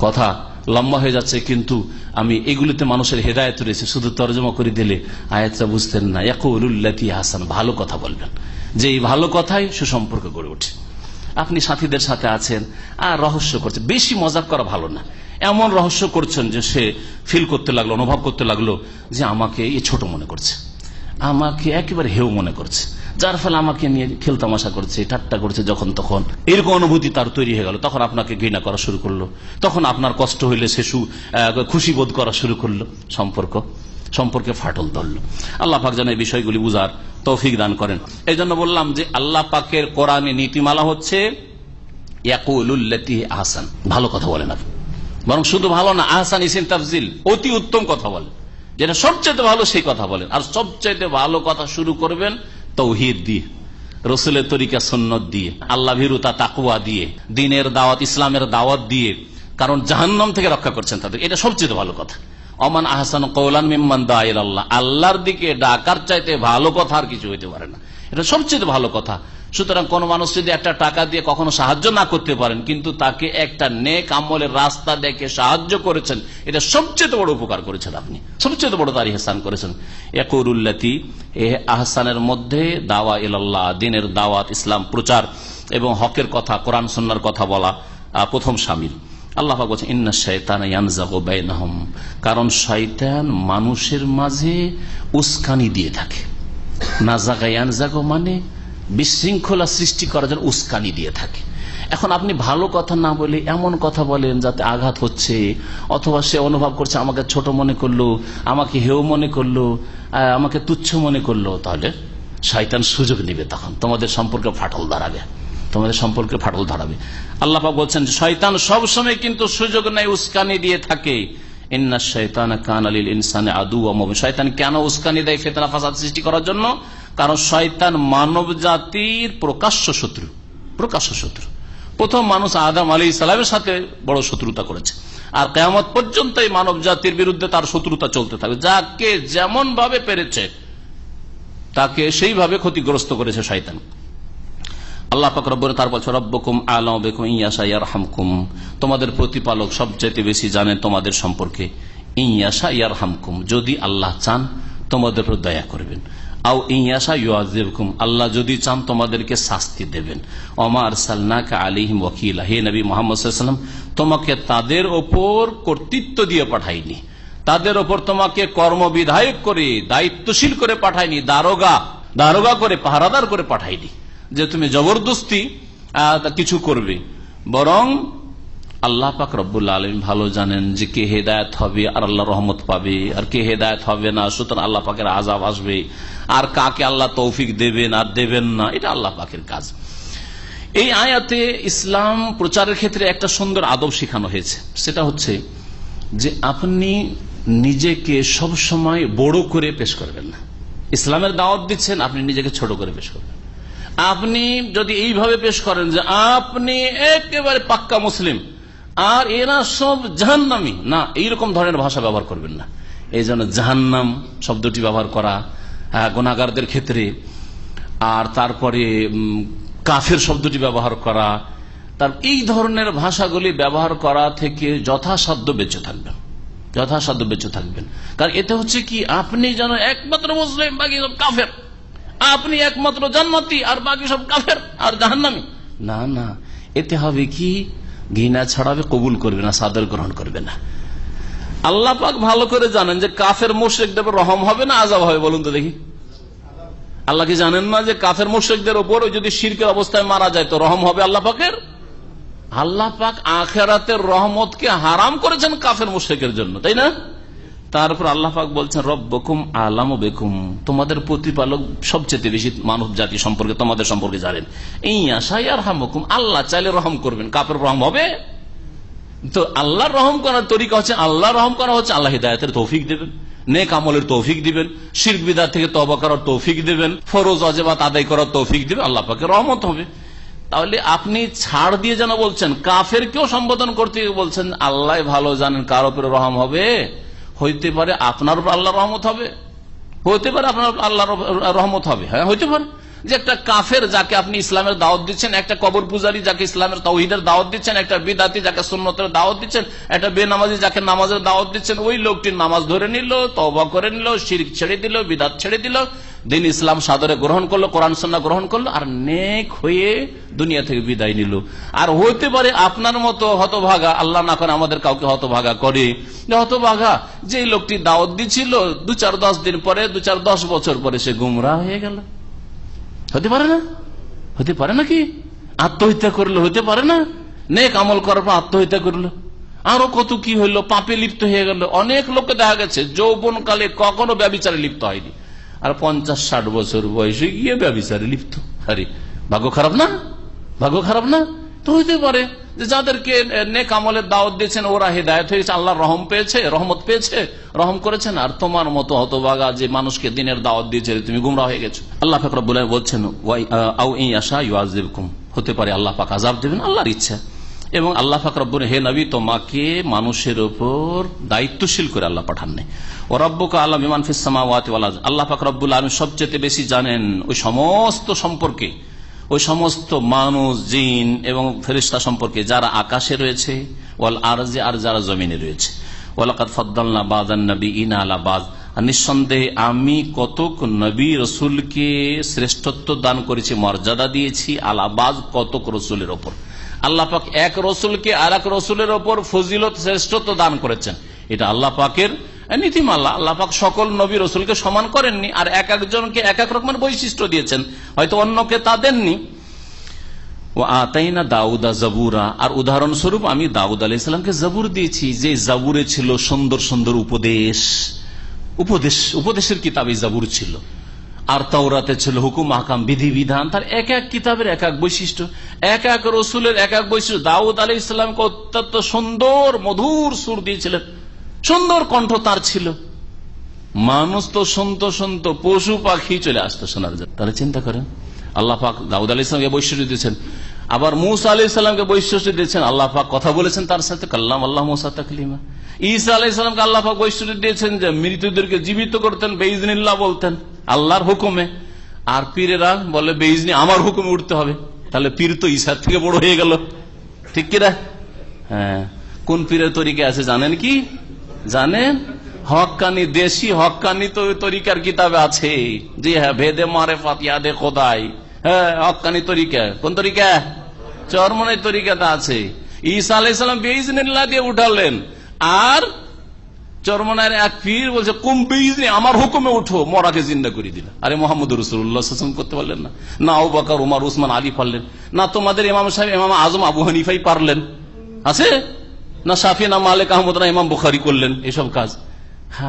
Speaker 4: কথা লম্বা হয়ে যাচ্ছে, কিন্তু আমি এগুলিতে মানুষের হেদায়েত রয়েছে, শুধু তর্জমা করে দিলে আয়াতটা বুঝতেন না। ইয়াকুলুল্লাতি আহসান, ভালো কথা বলবেন, যে এই ভালো কথাই সুসম্পর্ক গড়ে ওঠে। আপনি সাথীদের সাথে আছেন আর রহস্য করছেন, বেশি মজাক করা ভালো না। এমন রহস্য করছেন যে সে ফিল করতে লাগলো, অনুভব করতে লাগলো যে আমাকে এ ছোট মনে করছে, আমাকে একেবারে হেউ মনে করছে, যার ফলে আমাকে নিয়ে খেলতামাশা করছে, ঠাট্টা করছে, যখন তখন এরকম অনুভূতি তার তৈরি হয়ে গেল। তখন আপনাকে ঘৃণা করা শুরু করলো, তখন আপনার কষ্ট হইলে সে খুশি বোধ করা শুরু করলো, সম্পর্কে ফাটল ধরলো। আল্লাহ পাক যেন এই বিষয়গুলি বুঝার তৌফিক দান করেন। এই জন্য বললাম যে আল্লাহ পাকের কোরআনে নীতিমালা হচ্ছে ইয়াকুলুল্লাতি আহসান, ভালো কথা বলেন আপনি, বরং শুধু ভালো না, আহসান ইসিম তাফজিল, অতি উত্তম কথা বলেন, যেটা সবচেয়ে ভালো সেই কথা বলেন। আর সবচেয়ে ভালো কথা শুরু করবেন তাওহীদ দিয়ে, রসুলের তরিকা সুন্নাত দিয়ে, আল্লাহ ভীরুতা তাকওয়া দিয়ে, দ্বীনের দাওয়াত, ইসলামের দাওয়াত দিয়ে, কারণ জাহান্নাম থেকে রক্ষা করছেন তাদের, এটা সবচেয়ে ভালো কথা। ওমান আহসানু কওলান মিম্মান দাআ ইলাল্লাহ, আল্লাহর দিকে ডাকার চাইতে ভালো কথা আর কিছু হইতে পারে না। এটা সবচেয়ে ভালো কথা। সুতরাং কোন মানুষ যদি একটা টাকা দিয়ে কখনো সাহায্য না করতে পারেন, কিন্তু তাকে একটা নেক আমলের রাস্তা দেখে সাহায্য করেছেন, এটা সবচেয়ে বড় উপকার করেছেন আপনি, সবচেয়ে বড় তার ইহসান করেছেন। ইয়াকুরুল্লাতি, এই আহসানের মধ্যে দাওয়া ইলাল্লাহ, দ্বীনের দাওয়াত, ইসলাম প্রচার এবং হকের কথা, কোরআন সুন্নাহর কথা বলা প্রথম শামিল। আল্লাহ পাক বলেছেন ইন্না শাইতানা ইয়ানজাগু বাইনাহুম, কারণ শয়তান মানুষের মাঝে উস্কানি দিয়ে থাকে। নাজাগা ইয়ানজাগু মানে বিশৃঙ্খলা সৃষ্টি করার জন্য উস্কানি দিয়ে থাকে। এখন আপনি ভালো কথা না বলে এমন কথা বলেন যাতে আঘাত হচ্ছে, অথবা সে অনুভব করছে আমাকে ছোট মনে করলো, আমাকে হেয় মনে করলো, আমাকে তুচ্ছ মনে করলো, তাহলে শয়তান সুযোগ নেবে, তখন তোমাদের সম্পর্কে ফাটল ধরাবে, তোমাদের সম্পর্কে ফাটল ধরাবে। আল্লাহ পাক বলছেন শয়তান সবসময় কিন্তু সুযোগ নেয়, উস্কানি দিয়ে থাকে। ইন্না শাইতানা কানা লিল ইনসানি আদুওয়াম মুবিন, শয়তান কেন উস্কানি দেয় ফিতনা ফাসাদ সৃষ্টি করার জন্য? কারণ শয়তান মানব জাতির প্রকাশ্য শত্রু, প্রকাশ্য শত্রু। প্রথম মানুষ আদম আলাইহিস সালামের সাথে বড় শত্রুতা করেছে, আর কিয়ামত পর্যন্ত এই মানব জাতির বিরুদ্ধে তার শত্রুতা চলতে থাকবে। যাকে যেমন ভাবে পেরেছে তাকে সেইভাবে ক্ষতিগ্রস্ত করেছে শয়তান। আল্লাহ পাক রব্বুল তার বলছে রব্বুকুম আ'লামু বিকুম ইয়াশা ইয়ারহামকুম, তোমাদের প্রতিপালক সবচেয়ে বেশি জানেন তোমাদের সম্পর্কে। ইয়াশা ইয়ারহামকুম, যদি আল্লাহ চান তোমাদের উপর দয়া করবেন। আও ইয়াশা ইউআযিবকুম, আল্লাহ যদি চান তোমাদেরকে শাস্তি দেবেন। ওমা আরসালনাকা আলাইহিম ওয়াকিলা, হে নবী মুহাম্মদ সাল্লাল্লাহু আলাইহি ওয়াসাল্লাম, তোমাকে তাদের ওপর কর্তৃত্ব দিয়ে পাঠাইনি, তাদের ওপর তোমাকে কর্মবিধায়ক করে দায়িত্বশীল করে পাঠাইনি, দারোগা করে পাহারাদার করে পাঠাইনি যে তুমি জবরদস্তি কিছু করবে। বরং আল্লাহ পাক রব্বুল আলামিন ভালো জানেন যে কে হেদায়েত হবে আর আল্লাহ রহমত পাবে, আর কে হেদায়েত হবে না, সুতরাং আল্লাহ পাকের আযাব আসবে, আর কাকে আল্লাহ তৌফিক দেবেন আর দেবেন না, এটা আল্লাহ পাকের কাজ। এই আয়াতে ইসলাম প্রচারের ক্ষেত্রে একটা সুন্দর আদব শেখানো হয়েছে, সেটা হচ্ছে যে আপনি নিজেকে সব সময় বড় করে পেশ করবেন না। ইসলামের দাওয়াত দিচ্ছেন, আপনি নিজেকে ছোট করে পেশ করবেন। আপনি যদি এইভাবে পেশ করেন যে আপনি একেবারে পাক্কা মুসলিম আর এরা সব জাহান্নামী, না, এইরকম ধরনের ভাষা ব্যবহার করবেন না। এই জন্য জাহান্নাম শব্দটি ব্যবহার করা গুনাহগারদের ক্ষেত্রে, আর তারপরে কাফের শব্দটি ব্যবহার করা, তার এই ধরনের ভাষাগুলি ব্যবহার করা থেকে যথাসাধ্য বেঁচে থাকবেন, যথাসাধ্য বেঁচে থাকবেন। কারণ এতে হচ্ছে কি, আপনি যেন একমাত্র মুসলিম, বাকি সব কাফের, আপনি একমাত্র জান্নাতি আর বাকি সব কাফের আর জাহান্নামী, না না, এতে হবে কি, ঘৃণা ছড়াবে, কবুল করবে না, সাদর গ্রহণ করবে না। আল্লাহ পাক ভালো করে জানেন যে কাফের মুশরিকদের রহম হবে না আযাব হবে, বলুন তো দেখি। আল্লাহ কি জানেন না যে কাফের মুশরিকদের উপর যদি শিরকের অবস্থায় মারা যায় তো রহম হবে আল্লাহ পাকের? আল্লাহ পাক আখিরাতের রহমতকে হারাম করেছেন কাফের মুশরিকের জন্য, তাই না? তারপর আল্লাহ পাক বলছেন রব্বুকুম আ'লামু বিকুম, তোমাদের প্রতিপালক সবচেয়ে বেশি মানব জাতি সম্পর্কে, তোমাদের সম্পর্কে জানেন। ইয়াশা ইয়ারহামুকুম, আল্লাহ চাইলে রহম করবেন, কাফের রহম হবে? তো আল্লাহর রহম করার তরিকা হচ্ছে, আল্লাহ রহম করা হচ্ছে আল্লাহ হিদায়াতের তৌফিক দেবেন, নেক আমলের তৌফিক দিবেন, শিরক বিদআত থেকে তওবা করার তৌফিক দিবেন, ফরজ ওয়াজিবাত আদায় করার তৌফিক দিবেন, আল্লাহ পাকের রহমত হবে। তাহলে আপনি ছাড় দিয়ে যেন বলছেন, কাফেরকেও সম্বোধন করতে বলছেন আল্লাহ ভালো জানেন কার উপরে রহম হবে। হইতে পারে আপনার উপর আল্লাহর রহমত হবে, হইতে পারে আপনার আল্লাহর রহমত হবে, হ্যাঁ হইতে পারে। যে একটা কাফের যাকে আপনি ইসলামের দাওয়াত দিচ্ছেন, একটা কবর পূজারী যাকে ইসলামের তাওহীদের দাওয়াত দিচ্ছেন, একটা বিদআতি যাকে সুন্নতের দাওয়াত দিচ্ছেন, একটা বেনামাজি যাকে নামাজের দাওয়াত দিচ্ছেন, ওই লোকটির নামাজ ধরে নিল, তওবা করে নিল, শিরক ছেড়ে দিল, বিদআত ছেড়ে দিল, দিন ইসলাম সাদরে গ্রহণ করলো, কোরআন সুন্নাহ গ্রহণ করলো, আর নেক হয়ে দুনিয়া থেকে বিদায় নিল। আর হতে পারে আপনার মতো হতভাগা, আল্লাহ না করে আমাদের কাউকে হতভাগা করে, হতভাগা যে লোকটি দাওয়াত দিচ্ছিল 2-4-10 দিন পরে, 2-4-10 বছর পরে সে গুমরাহ হয়ে গেল। হতে পারে না? হতে পারে নাকি? আত্মহত্যা করলো, হতে পারে না? নেক আমল করার পর আত্মহত্যা করলো, আরো কত কি হইলো, পাপে লিপ্ত হয়ে গেল। অনেক লোককে দেখা গেছে যৌবন কালে কখনো ব্যভিচারে লিপ্ত হয়নি, আর 50-60 বছর বয়সে গিয়ে ব্যভিচারে লিপ্ত। আরে ভাগ্য খারাপ না? ভাগ্য খারাপ না? তো হইতে পারে যে যাদেরকে নেক আমলের দাওয়াত দিয়েছেন ওরা হেদায়েত হয়েছে, আল্লাহর রহম পেয়েছে, রহমত পেয়েছে, রহম করেছেন, আর তোমার মতো হতভাগা যে মানুষকে দিনের দাওয়াত দিয়েছে তুমি গুমরাহ হয়ে গেছো। আল্লাহ পাক রব্বুল আলামিন বলছেন আও ইয়াশা ইউআযিবকুম, হতে পারে আল্লাহ পাক আযাব দেবেন, আল্লাহর ইচ্ছা। এবং আল্লাহ পাক রব্বুল, হে নবী, তোমাকে মানুষের উপর দায়িত্বশীল করে আল্লাহ পাঠাননি। ও রব্বুকা আ'লামু বিমান ফিস সামাওয়াতি ওয়াল আরদ, আল্লাহ পাক রব্বুল আলামিন সবচেয়ে বেশি জানেন ওই সমস্ত সম্পর্কে, ওই সমস্ত মানুষ, জিন এবং ফেরেশতা সম্পর্কে যারা আকাশে রয়েছে, ওয়াল আরজে, আর যারা জমিনে রয়েছে। ওয়ালাকাদ ফাদ্দালনা বাযান নবিয়িনা আলা বায, নিঃসন্দেহে আমি কতক নবী রসুলকে শ্রেষ্ঠত্ব দান করেছি, মর্যাদা দিয়েছি, আলা বায, কতক রসুলের ওপর। আল্লাহ পাক এক রসুলকে আর এক রসুলের ওপর ফজিলত, শ্রেষ্ঠত্ব দান করেছেন। এটা আল্লাহ পাকের নীতিমালা। আল্লাহ পাক সকল নবী রসুলকে সমান করেননি, আর এক একজনকে এক এক রকমের বৈশিষ্ট্য দিয়েছেন, হয়তো অন্যকে তা দেননি। ও আতাইনা দাউদা জাবুরা, আর উদাহরণস্বরূপ আমি দাউদ আলাইহিস সালামকে জাবুর দিয়েছি, যে জাবুরে ছিল সুন্দর সুন্দর উপদেশের কিতাবে জাবুর ছিল। আর তাওরাতে ছিল হুকুম, আহকাম, বিধি বিধান। তার এক এক কিতাবের এক এক বৈশিষ্ট্য, এক এক রসুলের এক এক বৈশিষ্ট্য। দাউদ আলাইহিস সালামকে অত্যন্ত সুন্দর মধুর সুর দিয়েছিলেন, সুন্দর কণ্ঠ তার ছিল। মানুষ তো শুনতো পশু পাখি চলে আসতো শোনার জন্য। তাহলে চিন্তা করেন, আল্লাহ পাক দাউদ আলাইহিস সালামকে বৈশিষ্ট্য দিয়েছেন, আবার মূসা আলাইহিস সালামকে বৈশিষ্ট্য দিয়েছেন। আল্লাহ পাক কথা বলেছেন তার সাথে, কাল্লাম আল্লাহ মূসা তাকলিমা। ঈসা আলাইহিস সালামকে আল্লাহ পাক বৈশিষ্ট্য দিয়েছেন যে মৃতদেরকে জীবিত করতেন, বেইজনিল্লাহ বলতেন, আল্লাহর হুকুমে। আর পীরেরা বলে বেইজনি, আমার হুকুমে উঠতে হবে। তাহলে পীর তো ঈসার থেকে বড় হয়ে গেল, ঠিক কিনা? হ্যাঁ, কোন পীরের তরিকা আছে জানেন কি? জানেন? হক্কানি, দেশি হক্কানি তো তরিকার কিতাবে আছে। জি হ্যাঁ, ভেদে মারেফাত ইয়াদে খোদাই। হ্যাঁ, হক্কানি তরিকা। কোন তরিকা? চরমনের তরিকাটা আছে। ঈসা আলাইহিস সালাম বেইজনিল্লাহ দিয়ে উঠালেন, আর চরমনের এক পীর বলছে কুম বেইজনি, আমার হুকুমে উঠো, মরাকে জিন্দা করে দিল। আরে মুহাম্মদ রাসূলুল্লাহ সাল্লাল্লাহু আলাইহি ওয়াসাল্লাম করতে পারলেন না? না আবু বকর, ওমর, উসমান, আলী পারলেন না? তোমাদের ইমাম সাহেব, ইমাম আজম আবু হানিফাই পারলেন? আছে না? শাফি, না মালিক, আহমদ, না ইমাম বুখারী করলেন এসব কাজ?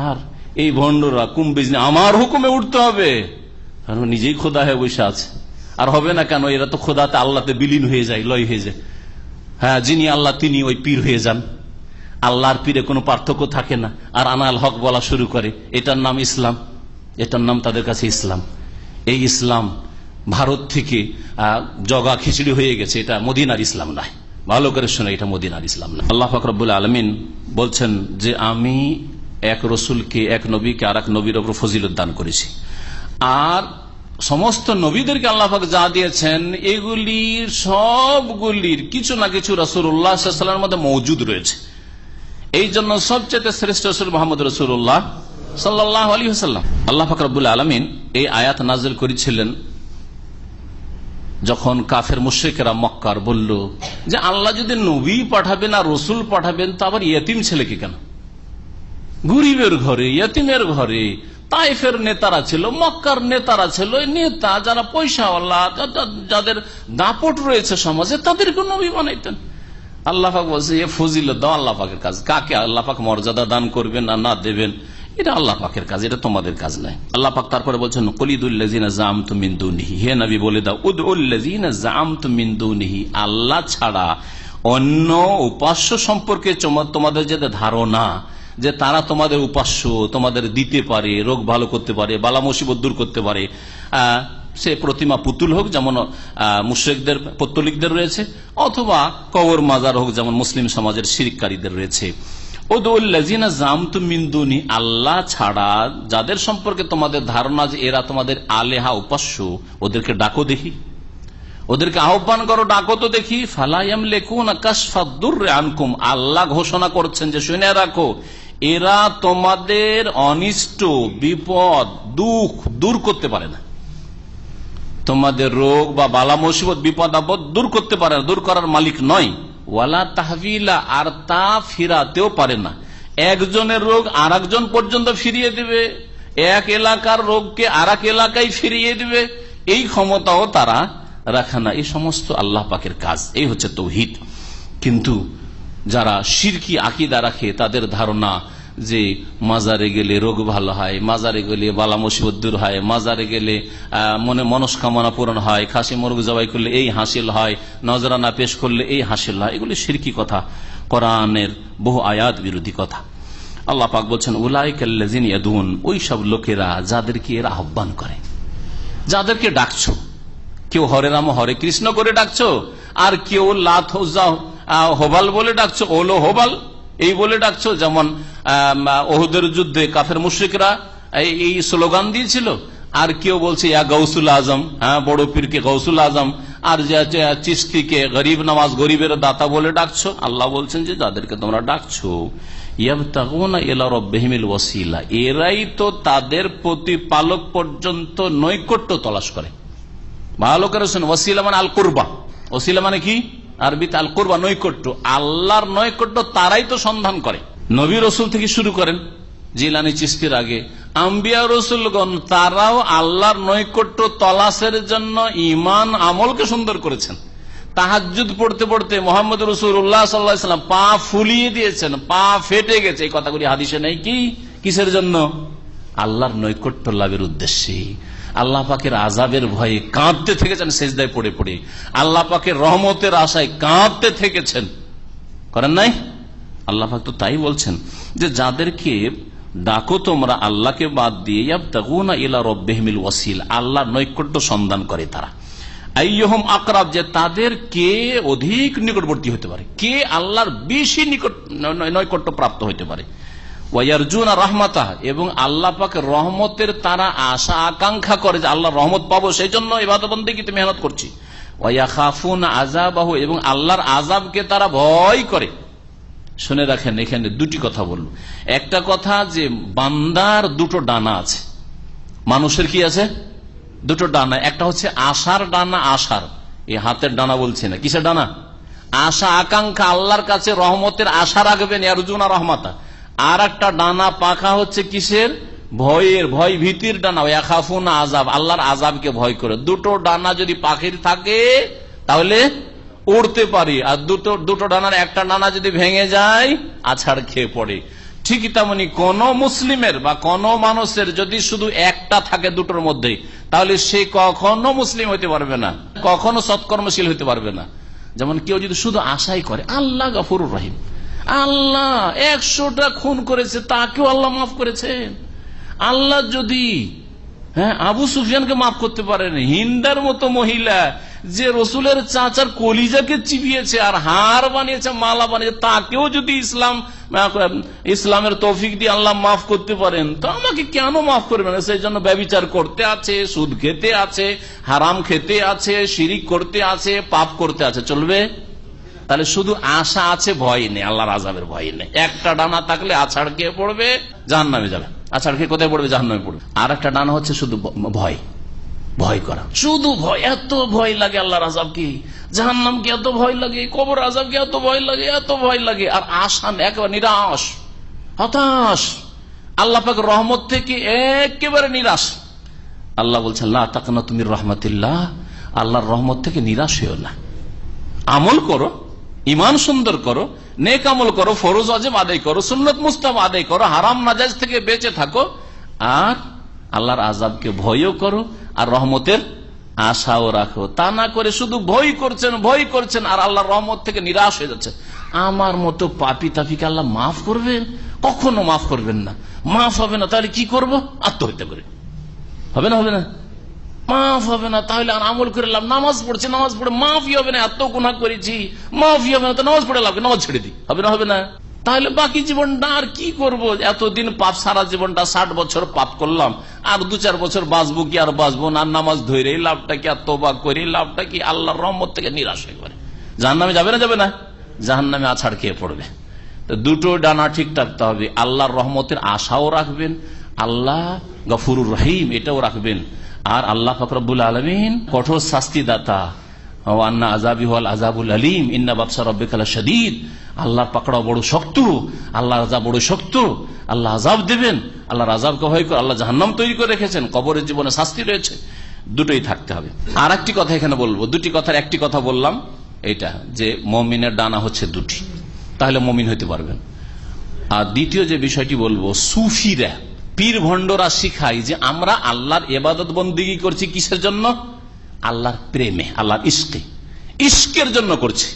Speaker 4: আর এই ভণ্ডরা কুম বেইজনি, আমার হুকুমে উঠতে হবে, কারণ নিজেই খোদা হয়ে বসে আছে। আর হবে না কেন? এরা তো খোদাতে, আল্লাহতে বিলীন হয়ে যায়, লয় হয়ে যায়। হ্যাঁ, যিনি আল্লাহ তিনি ওই পীর হয়ে যান। আল্লাহর পীরে কোনো পার্থক্য থাকে না। আর আনাল হক বলা শুরু করে। এটার নাম ইসলাম, এটার নাম তাদের কাছে ইসলাম। এই ইসলাম ভারত থেকে জগা খিচড়ি হয়ে গেছে। এটা মদিনার ইসলাম নয়। ভালো করে শুনে, এটা মদিনার ইসলাম না। আল্লাহ পাক রব্বুল আলামিন বলছেন যে আমি এক রসুলকে, এক নবীকে আর এক নবীর ওপর ফজিলত দান করেছি। আর সমস্ত নবীদেরকে আল্লাহ পাক যা দিয়েছেন, এগুলির সবগুলির কিছু না কিছু রাসূলুল্লাহ সাল্লাল্লাহু আলাইহি ওয়াসাল্লামের মধ্যে মওজুদ রয়েছে। এই জন্য সবচেয়ে শ্রেষ্ঠ রাসূল মুহাম্মদ রাসূলুল্লাহ সাল্লাল্লাহু আলাইহি ওয়াসাল্লাম। আল্লাহ পাক রব্বুল আলামিন এই আয়াত নাযিল করেছিলেন যখন কাফের মুশরিকরা মক্কার বলল যে আল্লাহ যদি নবী পাঠাবেন আর রসুল পাঠাবেন, তা আবার ইয়েতিম ছেলেকে কেন? গরিবের ঘরে, ইয়েতিমের ঘরে। তাইফের নেতারা ছিল, মক্কার নেতারা ছিল, নেতা যারা পয়সাওয়ালা, যাদের দাপট রয়েছে সমাজে, তাদেরকে নবী বানাইতেন। আল্লাহ পাক বলছে এ ফজিলত দাও, আল্লাহ পাকের কাজ। কাকে আল্লাহ পাক মর্যাদা দান করবেন আর না দেবেন, এটা আল্লাহ পাকের কাজ, এটা তোমাদের কাজ নাই। আল্লাহ পাক তারপরে বলছেন কুলিদুল্লাযিনা যাআমতুম মিন দুনিহি, হে নবী বলে দাও, উদউল্লাযিনা যাআমতুম মিন দুনিহি, আল্লাহ ছাড়া অন্য উপাস্য সম্পর্কে তোমাদের যে ধারণা যে তারা তোমাদের উপাস্য, তোমাদের দিতে পারে, রোগ ভালো করতে পারে, বালা মুসিবত দূর করতে পারে, সে প্রতিমা পুতুল হোক যেমন মুশরিকদের, পত্তলিকদের রয়েছে, অথবা কবর মাজার হোক যেমন মুসলিম সমাজের শিরককারীদের রয়েছে। উদউল্লাযিনা যাআমতুম মিন দুনি, আল্লাহ ছাড়া যাদের সম্পর্কে তোমাদের ধারণা যে এরা তোমাদের আলেহা, উপাস্য, ওদেরকে ডাকো দেখি, ওদেরকে আহ্বান করো, ডাকো তো দেখি। ফালা ইয়ামলিকুনা কাশফাদ দুররি আনকুম, আল্লাহ ঘোষণা করছেন যে শুনে রাখো, এরা তোমাদের অনিষ্ট, বিপদ, দুঃখ দূর করতে পারে না। তোমাদের রোগ বা বালা মুসিবত, বিপদ আপদ দূর করতে পারে না, দূর করার মালিক নয়। ওয়ালা তাহবিলা, আর তা ফিরাতেও পারে না। একজনের রোগ আর একজন পর্যন্ত ফিরিয়ে দিবে, এক এলাকার রোগকে আর এক এলাকায় ফিরিয়ে দিবে, এই ক্ষমতাও তারা রাখে না। এই সমস্ত আল্লাহ পাকের কাজ, এই হচ্ছে তাওহীদ। কিন্তু যারা শিরকি আকীদা রাখে, তাদের ধারণা যে মাজারে গেলে রোগ ভালো হয়, মাজারে গেলে বালা মুসিবত দূর হয়, মাজারে গেলে মনে মনস্কামনা পূরণ হয়, খাসি মুরগ জবাই করলে এই হাসিল হয়, নজরানা পেশ করলে এই হাসিল হয়, এগুলি শিরকি কথা, কোরআনের বহু আয়াত বিরোধী কথা। আল্লাহ পাক বলছেন উলাইকাল্লাযিনা ইয়াদুন, ওই সব লোকেরা যাদেরকে এরা আহ্বান করে, যাদেরকে ডাকছো। কেউ হরে রাম হরে কৃষ্ণ করে ডাকছো, আর কেউ লাত উজ্জা হোবাল বলে ডাকছো, ওলো হোবাল এই বলে ডাকছো। যেমন ওহুদের যুদ্ধে কাফের মুশরিকরা এই স্লোগান দিয়েছিল। আর কেউ বলছে ইয়া গৌসুল আজম, বড় পীরকে গৌসুল আজম, আর চিশতিকে গরিব নামাজ, গরিবের দাতা বলে ডাকছো। আল্লাহ বলছেন যে যাদেরকে তোমরা ডাকছো ইয়াবতাগুনা ইলা রাব্বিহিমিল ওয়াসিলা, এরাই তো তাদের প্রতিপালক পর্যন্ত নৈকট্য তলাশ করে। ভালো করে শুনুন, ওয়াসিলা মানে আল কুরবা। ওসিলা মানে কি? আরবিতে আল কুরবা, নৈকট্য। আল্লাহর নৈকট্য তারাই তো সন্ধান করে। নবী রসুল থেকে শুরু করেন জিলানি চিশতির আগে আম্বিয়া রসুলগণ, তারাও আল্লাহর নৈকট্য তলাশের জন্য ঈমান আমলকে সুন্দর করেছেন। তাহাজ্জুদ পড়তে পড়তে মোহাম্মদ রাসূলুল্লাহ সাল্লাল্লাহু আলাইহি ওয়াসাল্লাম পা ফুলিয়ে দিয়েছেন, পা ফেটে গেছে। এই কথাগুলি হাদিসে নেই কি? কিসের জন্য? আল্লাহর নৈকট্য লাভের উদ্দেশ্যে। আল্লাহ পাকের আযাবের ভয়ে কাঁদতে থেকেছেন সেজদায় পড়ে পড়ে, আল্লাহ পাকের রহমতের আশায় কাঁদতে থেকেছেন, করেন নাই? আল্লাহ পাক তো তাই বলছেন যে যাদেরকে ডাকো তোমরা আল্লাহকে বাদ দিয়ে, ইয়াবতাগুনা ইলা রাব্বিহিমিল ওয়াসিলা, আল্লাহর নৈকট্য সন্ধান করে তারা। আইয়ুহুম আকরাব, যে তাদের কে অধিক নিকটবর্তী হতে পারে, কে আল্লাহর বেশি নৈকট্য প্রাপ্ত হতে পারে। ওয়ায়ারজুনা রাহমাতাহ, এবং আল্লাহ পাকের রহমতের তারা আশা আকাঙ্ক্ষা করে যে আল্লাহর রহমত পাবো, সেই জন্য ইবাদত বন্দেগীতে মেহনত করছি। ওয়ায়াখাফুনা আযাবাহু, এবং আল্লাহর আযাবকে তারা ভয় করে। শুনে রাখেন, এখানে দুটি কথা বলল। একটা কথা যে বান্দার দুটো ডানা আছে, মানুষের কি আছে? দুটো ডানা। একটা হচ্ছে আশার ডানা, আশার এই হাতের ডানা বলছে না, কিসের ডানা? আশা আকাঙ্ক্ষা, আল্লাহর কাছে রহমতের আশা রাখবেন, ইয়ারজুনা রাহমাতা। আর একটা ডানা পাখা হচ্ছে কিসের? ভয়ের, ভয় ভীতির ডানা। ইয়াখাফুনা আযাব, আল্লাহর আযাবকে ভয় করে। দুটো ডানা যদি পাখির থাকে তাহলে উড়তে পারি, আর দুটো ডানার একটা ডানা যদি ভেঙে যায় আছাড় খেয়ে পড়ে। ঠিকই তেমনি কোন মুসলিমের বা কোন মানুষের যদি শুধু একটা থাকে দুটোর মধ্যে, তাহলে সে কখনো মুসলিম হতে পারবে না, কখনো সৎকর্মশীল হতে পারবে না। যেমন কেউ যদি শুধু আশাই করে আল্লাহ গফুরুর রহিম, আল্লাহ 100টা খুন করেছে তাকেও আল্লাহ মাফ করেছেন। আল্লাহ যদি আবু সুফিয়ানকে মাফ করতে পারেন, হিন্দার মতো মহিলা যে রসুলের চাচার কলিজাকে চিবিয়েছে আর হার বানিয়েছে, মালা বানিয়েছে, তাকেও যদি ইসলামের তৌফিক দিয়ে আল্লাহ মাফ করতে পারেন, তো আমাকে কেন মাফ করবেন? সেই জন্য ব্যভিচার করতে আছে, সুদ খেতে আছে, হারাম খেতে আছে, শিরিক করতে আছে, পাপ করতে আছে, চলবে? তাহলে শুধু আশা আছে, ভয় নেই, আল্লাহর আযাবের ভয় নেই। একটা ডানা থাকলে আছাড় খেয়ে পড়বে, জাহান্নামে যাবে। আছাড় খেয়ে কোথায় পড়বে? জাহান্নামে পড়বে। আর একটা ডানা হচ্ছে শুধু ভয়, ভয় করা, শুধু ভয়। এত ভয় লাগে আল্লাহর আযাবকে, জাহান্নামকে এত ভয় লাগে, কবর আযাবকে এত ভয় লাগে, এত ভয় লাগে। আর আশা একেবারে নিরাশ, হতাশ, আল্লাহ পাকের রহমত থেকে একেবারে নিরাশ। আল্লাহ বলছেন লা তাকনাতু মির রাহমাতিল্লাহ, আল্লাহর রহমত থেকে নিরাশ হইও না। আমল করো, ইমান সুন্দর করো, নেক আমল করো, ফরজ ওয়াজিব আদায় করো, সুন্নত মুস্তাহাব আদায় করো, হারাম নাজায়েজ থেকে বেঁচে থাকো, আর আল্লাহর আযাবকে ভয়ও করো, আর রহমতের আশাও রাখো। তা না করে শুধু ভয় করছেন আর আল্লাহর রহমত থেকে নিরাশ হয়ে যাচ্ছে। আমার মতো পাপী তাপিকে আল্লাহ মাফ করবেন? কখনো মাফ করবেন না, মাফ হবে না। তাহলে কি করবো? আত্মহত্যা করে। হবে না? হবে না, মাফ হবে না। তাহলে আর আমল করে লাভ? নামাজ পড়ছে, নামাজ পড়ে মাফই হবে না, এত গুনাহ করেছি, মাফই হবে না, তো নামাজ পড়ে লাভ, নামাজ ছেড়ে দিই। হবে না? হবে না। তাহলে বাকি জীবনটা আর কি করব? এতদিন পাপ, সারা জীবনটা 60 বছর পাপ করলাম, আর 2-4 বছর বাঁচবো কি আর বাঁচবো না? নামাজ ধরে লাভটা কি? আর তওবা করে লাভটা কি? আল্লাহর রহমত থেকে নিরাশ হয়ে পড়ে জাহান্নামে যাবে না? যাবে না? জাহান্নামে আছাড় খেয়ে পড়বে। তো দুটো ডানা ঠিক রাখতে হবে, আল্লাহর রহমতের আশাও রাখবেন, আল্লাহ গফুরুর রহিম এটাও রাখবেন। আর আল্লাহ পাক রব্বুল আলামিন কঠোর শাস্তিদাতা, ওয়ান্না আযাবি হুয়াল আযাবুল আলীম, ইন্না বাতশা রাব্বিকা লাশাদীদ। আল্লাহর পাকড়াও বড় শক্ত, আল্লাহর আযাব বড় শক্ত। আল্লাহ আযাব দেবেন, আল্লাহর আযাবকে ভয় করে। আল্লাহ জাহান্নাম তৈরি করে রেখেছেন, কবরের জীবনে শাস্তি রয়েছে। দুটোই থাকতে হবে। আর একটি কথা এখানে বলবো, দুটি কথার একটি কথা বললাম, এটা যে মুমিনের ডানা হচ্ছে দুটি, তাহলে মুমিন হতে পারবেন। আর দ্বিতীয় যে বিষয়টি বলবো, সুফিরা, পীর ভণ্ডরা শিখায় যে আমরা আল্লাহর ইবাদত বন্দেগী করছি কিসের জন্য? আল্লাহর প্রেমে, আল্লাহর ইশকে, ইশকের জন্য করছি।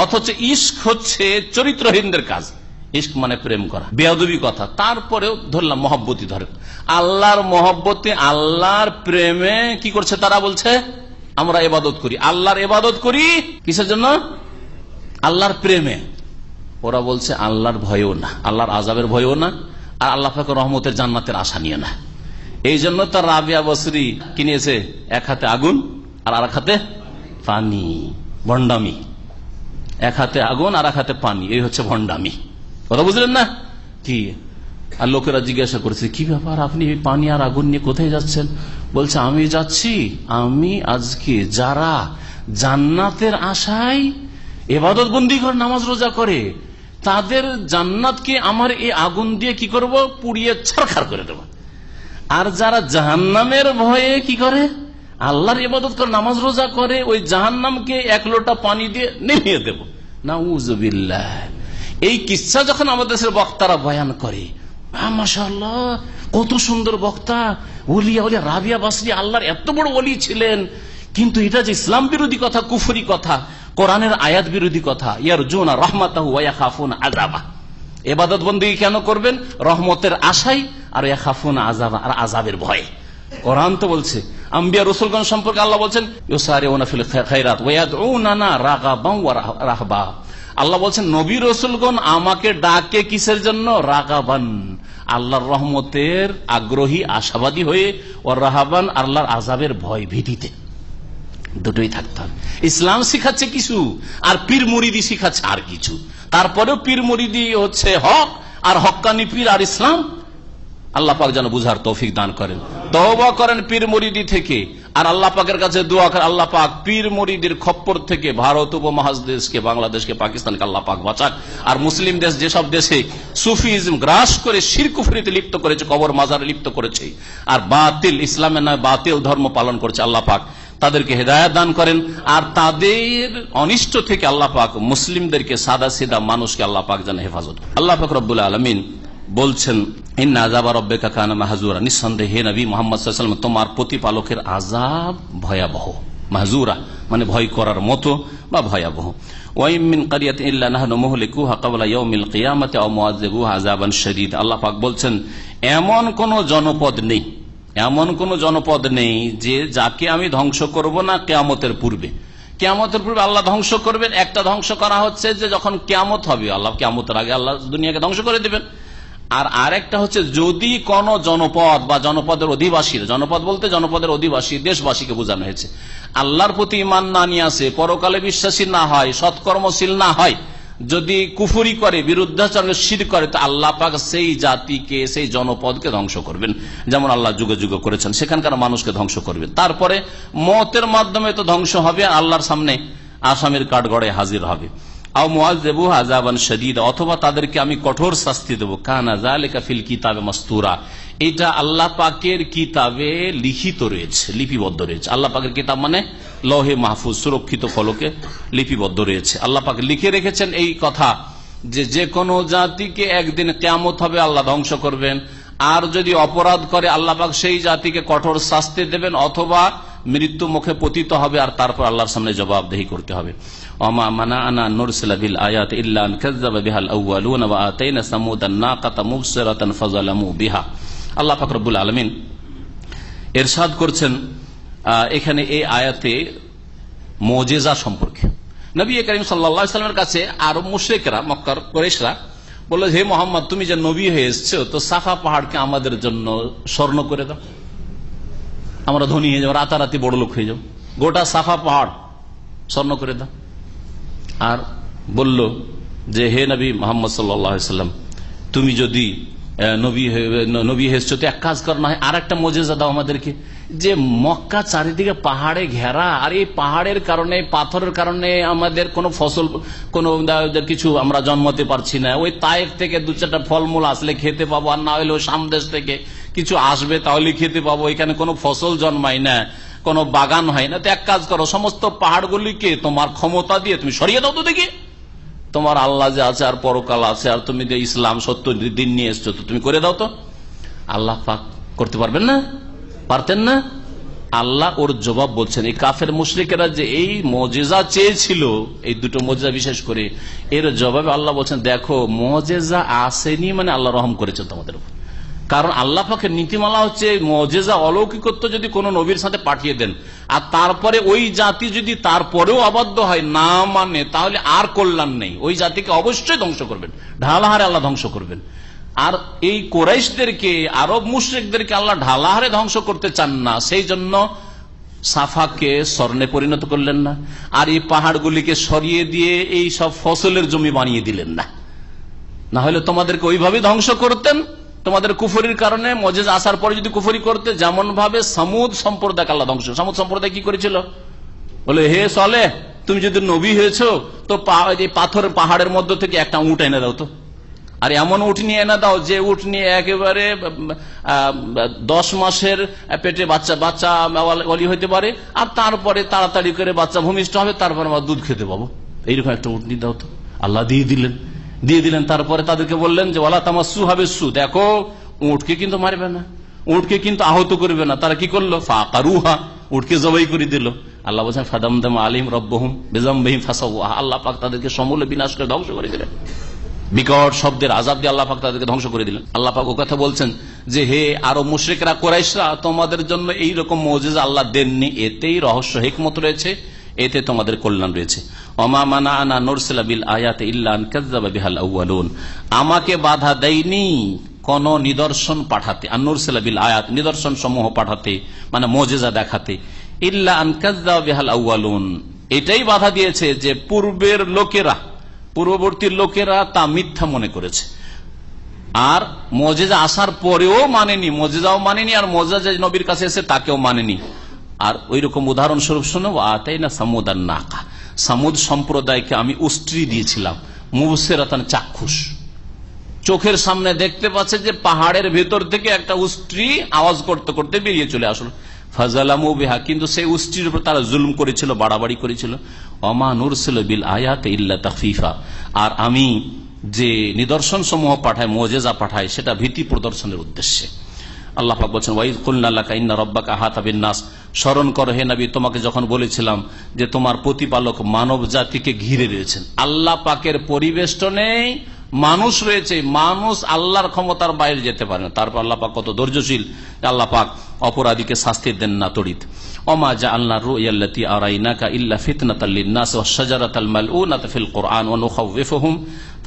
Speaker 4: অথচ ইশক হচ্ছে চরিত্রহীনদের কাজ। ইশক মানে প্রেম করা, বেয়াদবি কথা। তারপরেও ধরলাম মহব্বতি, ধরেন আল্লাহর মহব্বতে, আল্লাহর প্রেমে কি করছে তারা? বলছে আমরা ইবাদত করি, আল্লাহর ইবাদত করি কিসের জন্য? আল্লাহর প্রেমে, ওরা বলছে আল্লাহর ভয়ও না, আল্লাহর আযাবের ভয়ও না, আর আল্লাহ পাকের রহমতের জান্নাতের আশা নিয়ে না। এই জন্য তো রাবিয়া বসরি কিনেছে এক হাতে আগুন আর আর এক হাতে পানি, ভণ্ডামি। এক হাতে আগুন আর এক হাতে পানি, এই হচ্ছে ভণ্ডামি। কথা বুঝলেন না কি? আর লোকেরা জিজ্ঞাসা করছে কি ব্যাপার, আপনি পানি আর আগুন নিয়ে কোথায় যাচ্ছেন? বলছে আমি যাচ্ছি, আমি আজকে যারা জান্নাতের আশায় ইবাদত বন্দি করে নামাজ রোজা করে, তাদের জান্নাতকে আমার এই আগুন দিয়ে কি করব, পুড়িয়ে ছারখার করে দেব। আর যারা জাহান্নামের ভয়ে কি করে, আল্লাহর ইবাদত করে নামাজ রোজা করে, ওই জাহান্নামকে এক লোটা পানি দিয়ে নেমিয়ে দেব। নাউযুবিল্লাহ। এই কিচ্ছা যখন আমাদের দেশের বক্তারা বয়ান করে, মাশাআল্লাহ কত সুন্দর বক্তা, ওলিয়া ওলিয়া রাবিয়া বসরি আল্লাহর এত বড় ওলি ছিলেন, কিন্তু এটা যে ইসলাম বিরোধী কথা, কুফরি কথা, কোরআনের আয়াত বিরোধী কথা। ইয়ারজুনা রাহমাতাহু ওয়া ইয়াখাফুনা আযাবা। ইবাদত বন্দেগী কেন করবেন? রহমতের আশায়, আর ইয়াখাফুনা আযাবা, আর আযাবের ভয়ে। কোরআন তো বলছে, আম্বিয়া রাসূলগণ সম্পর্কে আল্লাহ বলছেন ইউসারিউনা ফিল খায়রাত ওয়া ইয়াদউনানা রাগাবান ওয়া রাহবা। আল্লাহ বলছেন নবী রাসূলগণ আমাকে ডাকে কিসের জন্য? রাগাবান, আল্লাহর রহমতের আগ্রহী আশাবাদী হয়ে, ও রাহাবান, আল্লাহর আযাবের ভয় ভীতিতে। দুটোই থাকতে হবে। ইসলাম শিখাচ্ছে কিছু, আর পীর মুরিদি শিখাচ্ছে আর কিছু। তারপরেও পীর মুরিদি হচ্ছে হক, আর হক্কানি পীর আর ইসলাম। আল্লাহ পাক যেন বুঝার তৌফিক দান করেন। তওবা করেন পীর মুরিদি থেকে, আর আল্লাহ পাকের কাছে দোয়া করেন আল্লাহ পাক পীর মুরিদির খপ্পর থেকে ভারত উপমহাদেশকে, বাংলাদেশকে, পাকিস্তানকে আল্লাহ পাক বাঁচাক। আর মুসলিম দেশ যেসব দেশে সুফিজম গ্রাস করে শিরক কুফরিতে লিপ্ত করেছে, কবর মাজারে লিপ্ত করেছে, আর বাতিল ইসলামের নয় বাতিল ধর্ম পালন করছে, আল্লাহ পাক তাদেরকে হেদায়েত দান করেন। আর তাদের অনিষ্ট থেকে আল্লাহ পাক মুসলিমদেরকে, সাদা সিধা মানুষকে আল্লাহ পাক যেন হেফাজত। আল্লাহ পাক রব্বুল আলামিন বলছেন ইন্না আযাবা রাব্বিকা কানা মাহজুরা, নিঃসন্দেহে নবী মুহাম্মদ সাল্লাল্লাহু আলাইহি ওয়াসাল্লাম তোমার প্রতিপালকের আযাব ভয়াবহ। মাহজুরা মানে ভয় করার মতো বা ভয়াবহ। ওয়া ইম মিন ক্বরিয়াতিন ইল্লা নাহনু মুহলিকুহা ক্বাবলা ইয়াউমিল কিয়ামাতি আও মুআযযিবুহা আযাবান শাদীদ। আল্লাহ পাক বলছেন এমন কোন জনপদ নেই, এমন কোন জনপদ নেই যে যাকে আমি ধ্বংস করব না কিয়ামতের পূর্বে। কিয়ামতের পূর্বে আল্লাহ ধ্বংস করবেন। একটা ধ্বংস করা হচ্ছে যে যখন কিয়ামত হবে, আল্লাহ কিয়ামতের আগে আল্লাহ দুনিয়াকে ধ্বংস করে দিবেন। আর আরেকটা হচ্ছে যদি কোন জনপদ বা জনপদের অধিবাসী, জনপদ বলতে জনপদের অধিবাসী দেশবাসীকে বোঝানো হয়েছে, আল্লাহর প্রতি ঈমান না নিয়ে আসে, পরকালে বিশ্বাসী না হয়, সৎকর্মশীল না হয়, যদি কুফরি করে, বিরুদ্ধাচরণ শিরক করে, তো আল্লাহ পাক সেই জাতিকে, সেই জনপদকে ধ্বংস করবেন, যেমন আল্লাহ যুগে যুগে করেছেন। সেখানকার মানুষকে ধ্বংস করবেন। তারপরে মওতের মাধ্যমে তো ধ্বংস হবে, আল্লাহর সামনে আসামির কাঠগড়ায় হাজির হবে। আও মুআযযিবুহা আযাবান শাদীদা, অথবা তাদেরকে আমি কঠোর শাস্তি দেব। কানা যালিকা ফিল কিতাবে মাসতুরা, এটা আল্লাহ পাকের কিতাবে লিখিত রয়েছে, লিপিবদ্ধ রয়েছে। আল্লাহ পাকের কিতাব মানে লৌহে মাহফুজ, সুরক্ষিত ফলকে লিপিবদ্ধ রয়েছে। আল্লাহ পাক লিখে রেখেছেন এই কথা যে যে কোনো জাতিকে একদিন কিয়ামত হবে, আল্লাহ ধ্বংস করবেন। আর যদি অপরাধ করে আল্লাহ পাক সেই জাতিকে কঠোর শাস্তি দেবেন, অথবা মৃত্যু মুখে পতিত হবে, আর তারপর আল্লাহর সামনে জবাবদেহি করতে হবে। ওমা মানাআনা নুরসিলা বিল আয়াতি ইল্লা আন কাযযাবা বিহাল আউয়ালুন ওয়া আতাইনা সামুদান নাকাতা মুবসিরাতান ফাযালামু বিহা। আল্লাহ পাক রব্বুল আলামিন ইরশাদ করছেন এখানে এই আয়াতে মুজিজা সম্পর্কে। নবী করিম সাল্লাল্লাহু আলাইহি ওয়াসাল্লামের কাছে আরব মুশরিকরা, মক্কার কুরাইশরা বলল, হে মুহাম্মদ তুমি যে নবী হয়ে এসেছো, তো সাফা পাহাড়কে আমাদের জন্য স্বর্ণ করে দাও, আমরা ধনী হয়ে যাবো, রাতারাতি বড় লোক হয়ে যাবো, গোটা সাফা পাহাড় স্বর্ণ করে দাও। আর বলল যে হে নবী মুহাম্মদ সাল্লাল্লাহু আলাইহি ওয়াসাল্লাম তুমি যদি নবী হয়েছো তো এক কাজ কর, না হয় আর একটা মুজিজা দাও আমাদেরকে, যে মক্কা চারিদিকে পাহাড়ে ঘেরা, আর এই পাহাড়ের কারণে, পাথরের কারণে আমাদের কোনো ফসল, কোনো কিছু আমরা জন্মাতে পারছি না। ওই তায়েফ থেকে দু চারটা ফলমূল আসলে খেতে পাবো, আর না হলে সামদেশ থেকে কিছু আসবে তাহলে খেতে পাবো। এখানে কোনো ফসল জন্মায় না, কোনো বাগান হয় না। তো এক কাজ করো, সমস্ত পাহাড়গুলিকে তোমার ক্ষমতা দিয়ে তুমি সরিয়ে দাও তো দেখি। তোমার আল্লাহ যে আছে, আর পরকাল আছে, আর তুমি যে ইসলাম সত্য দিন নিয়ে এসছো, তো তুমি করে দাও তো। আল্লাহ পাক করতে পারবেন না? পারতেন না? আল্লাহ ওর জবাব বলছেন, এই কাফের মুশরিকেরা যে এই মুজিজা চেয়েছিল, এই দুটো মুজিজা বিশেষ করে, এর জবাবে আল্লাহ বলছেন দেখো মুজিজা আসেনি মানে আল্লাহ রহম করেছেন তোমাদের উপর। কারণ আল্লাহ পাকের নীতিমালা হচ্ছে মুজিজা অলৌকিকত্ব যদি কোন নবীর সাথে পাঠিয়ে দেন আর তারপরে ওই জাতি যদি তারপরেও অবাধ্য হয় না মানে, তাহলে আর কল্যাণ নেই। ওই জাতিকে অবশ্যই ধ্বংস করবেন, ঢালাহারে আল্লাহ ধ্বংস করবেন। আর এই কোরাইশদেরকে, আরব মুশরিকদেরকে আল্লাহ ঢালাহারে ধ্বংস করতে চান না, সেই জন্য সাফাকে স্বর্ণে পরিণত করলেন না, আর এই পাহাড়গুলিকে সরিয়ে দিয়ে এই সব ফসলের জমি বানিয়ে দিলেন না। না হলে তোমাদেরকে ওইভাবে ধ্বংস করতেন। তোমাদের কুফরির কারণে মুজিজা আসার পরে যদি কুফরি করতে, যেমন ভাবে সামুদ সম্প্রদায় আল্লাহ ধ্বংস। সামুদ সম্প্রদায় কি করেছিল? বলে, হে সালেহ, তুমি যদি নবী হয়েছো তো পাথরের পাহাড়ের মধ্য থেকে একটা উট এনে দাও তো। আর এমন উট নিয়ে এনে দাও যে উট নিয়ে একেবারে 10 মাসের পেটে বাচ্চা ওয়ালি হইতে পারে, আর তারপরে তাড়াতাড়ি করে বাচ্চা ভূমিষ্ঠ হবে, তারপর আমরা দুধ খেতে পাবো। এইরকম একটা উট নিয়ে দাও তো। আল্লাহ দিয়ে দিলেন। তারপরে তাদেরকে বললেন যে ওয়ালা তামাসসু হাবিসসু, দেখো উটকে কিন্তু মারবে না, উটকে কিন্তু আহত করবে না। তারা কি করলো? ফাকারুহা, উটকে জবাই করে দিল। আল্লাহ বলছেন ফাদামদাম আলাইহিম রাব্বুহুম বিযামবিহিম ফাসাওয়া, আল্লাহ পাক তাদেরকে সমূলে বিনাশ করে ধ্বংস করে দিলেন। বিকট শব্দের আযাব দিয়ে আল্লাহ পাক তাদেরকে ধ্বংস করে দিলেন। আল্লাহ পাক ও কথা বলছেন যে হে আরব মুশরিকরা, কুরাইশরা, তোমাদের জন্য এইরকম মুজিজা আল্লাহ দেননি, এতেই রহস্য হিকমত রয়েছে, এতে তোমাদের কল্যাণ রয়েছে। ওমা মানাআনা নুরসিলা বিল আয়াতি ইল্লা আন কাযযাবা বিহাল আউয়ালুন, আমাকে বাধা দেয়নি কোন নিদর্শন পাঠাতে, আন নুরসিলা বিল আয়াত, নিদর্শন সমূহ পাঠাতে, মানে মুজিজা দেখাতে, ইল্লা আন কাযযাবা বিহাল আউয়ালুন, এটাই বাধা দিয়েছে যে পূর্ববর্তী লোকেরা তা মিথ্যা মনে করেছে। আর মুজিজা আসার পরেও মানেনি, মুজিজাও মানেনি, আর মুজিজা যে নবীর কাছে এসে তাকেও মানেনি। আর ওই রকম উদাহরণস্বরূপ শোনো, আতাইনা সামুদান নাকা, সামুদ সম্প্রদায়কে আমি উষ্ট্রি দিয়েছিলাম, মুবসিরাতান, চাক্ষুষ, চোখের সামনে দেখতে পাচ্ছে যে পাহাড়ের ভেতর থেকে একটা উষ্ট্রি আওয়াজ করতে করতে বেরিয়ে চলে আসলো। ফাজালামু বিহা, কিন্তু সেই উষ্ট্রির উপর তারা জুলুম করেছিল, বাড়াবাড়ি করেছিল। ওমা নুরসিলু বিল আয়াতি ইল্লা তাখফীফা, আর আমি যে নিদর্শন সমূহ পাঠাই, মুজিজা পাঠাই, সেটা ভীতি প্রদর্শনের উদ্দেশ্যে। আল্লাহ পাক বলছেন ওয়াইদ কুলনা লাকা ইন্না রাব্বাকা আহাতা বিন নাস, স্মরণ করো হে নবী, তোমাকে যখন বলেছিলাম যে তোমার প্রতিপালক মানব জাতিকে ঘিরে রয়েছেন। আল্লাহ পাকের পরিবেষ্টনে মানুষ রয়েছে, মানুষ আল্লাহর ক্ষমতার বাইরে যেতে পারে না। তারপর আল্লাহ পাক কত ধৈর্যশীল, আল্লাহ পাক অপরাধীকে শাস্তি দেন না তড়িৎ। ওমা জাআলনা রুয়াল্লাতী আরাইনাকা ইল্লা ফিতনাতাল লিন-নাস ওয়াশ শাজারাতাল মালউনাতা ফিল কুরআন ওয়া নুখাউফিফুহুম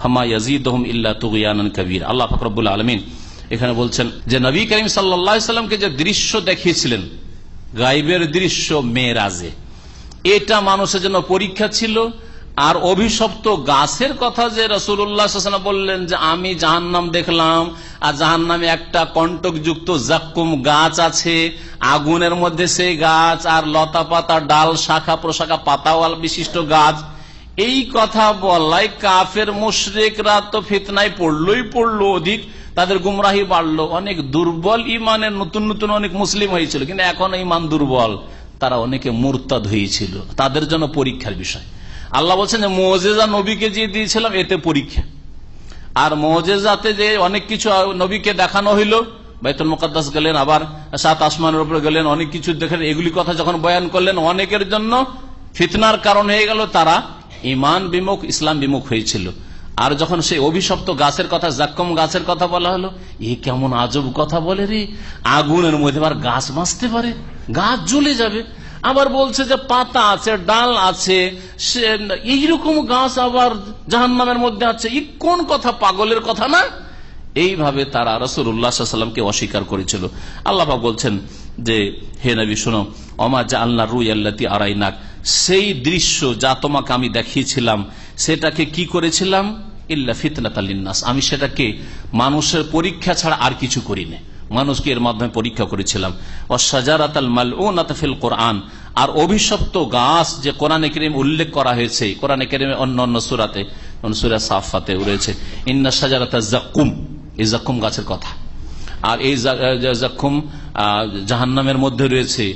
Speaker 4: ফামা ইয়াজিদুহুম ইল্লা তুগয়ানান কাবীরা। আল্লাহ পাক রব্বুল আলামিন এখানে বলছেন যে নবী করিম সাল্লাল্লাহু আলাইহি সাল্লামকে যে দৃশ্য দেখিয়েছিলেন, গায়বের দৃশ্য মেরাজে, এটা মানুষের জন্য পরীক্ষা ছিল। আর অভিশপ্ত গাছের কথা যে রাসূলুল্লাহ সাল্লাল্লাহু আলাইহি ওয়াসাল্লাম বললেন যে আমি জাহান্নাম দেখলাম, আর জাহান্নামে একটা কণ্টকযুক্ত জাক্কুম গাছ আছে, আগুনের মধ্যে সেই গাছ, আর লতা পাতা, ডাল, শাখা প্রশাখা, পাতাওয়াল বিশিষ্ট গাছ, এই কথা বলাই কাফের মুশরিকরা তো ফিতনায় পড়লো অধিক, তাদের গুমরাহি বাড়লো, অনেক দুর্বল ইমানের নতুন নতুন অনেক মুসলিম হয়েছিল, কিন্তু এখন ইমান দুর্বল, তারা অনেকে মুরতাদ হয়েছিল, তাদের জন্য পরীক্ষার বিষয়। আল্লাহ বলছেন যে মুজিজা নবীকে যে দিয়েছিলাম এতে পরীক্ষা। আর মুজিজাতে যে অনেক কিছু নবীকে দেখানো হইল, বাইতুল মুকাদ্দাস গেলেন, আবার 7 আসমানের উপরে গেলেন, অনেক কিছু দেখেন, এগুলি কথা যখন বয়ান করলেন অনেকের জন্য ফিতনার কারণ হয়ে গেল, তারা ইমান বিমুখ, ইসলাম বিমুখ হয়েছিল। আর যখন সেই অভিশপ্ত গাছের কথা, জাক্কুম গাছের কথা বলা হলো, এ কেমন আজব কথা বলে রে, আগুনের মধ্যে আবার গাছ বাঁচতে পারে, গাছ জ্বলে যাবে। আবার বলছে যে পাতা আছে, ডাল আছে, এইরকম গাছ আবার জাহান্নামের মধ্যে আছে, এই কোন কথা, পাগলের কথা না? এইভাবে তারা রাসূলুল্লাহ সাল্লাল্লাহু আলাইহি ওয়াসাল্লামকে অস্বীকার করেছিল। আল্লাহ পাক বলছেন যে হে নবী শোনো, ওমা জাআলনা রুয়াল্লাতী আরাইনাক, সেই দৃশ্য যা তোমাকে আমি দেখিয়েছিলাম সেটাকে কি করেছিলাম? ইল্লা ফিতনাতাল লিন-নাস, আমি সেটাকে মানুষের পরীক্ষা ছাড়া আর কিছু করিনি, মানুষকে এর মাধ্যমে পরীক্ষা করেছিলাম। ওয়াশ শাজারাতাল মালউনাতা ফিল কুরআন, আর অভিশপ্ত গাছ যে কোরআনে কারীমে উল্লেখ করা হয়েছে, কোরআনে কারীমে অন্য সূরাতে, সূরা সাফফাতে রয়েছে ইন্না শাজারাতাজ যাক্কুম, এই যাক্কুম গাছের কথা। আর এই যাক্কুম জাহান্নামের মধ্যে রয়েছে।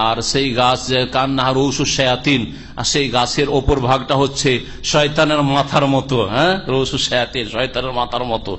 Speaker 4: আর সেই গাছ কান্নাহা রউসুশ শায়াতিন, আর সেই গাছের ওপর ভাগটা হচ্ছে শয়তানের মাথার মতো, রউসুশ শায়াতিন, শয়তানের মাথার মতো।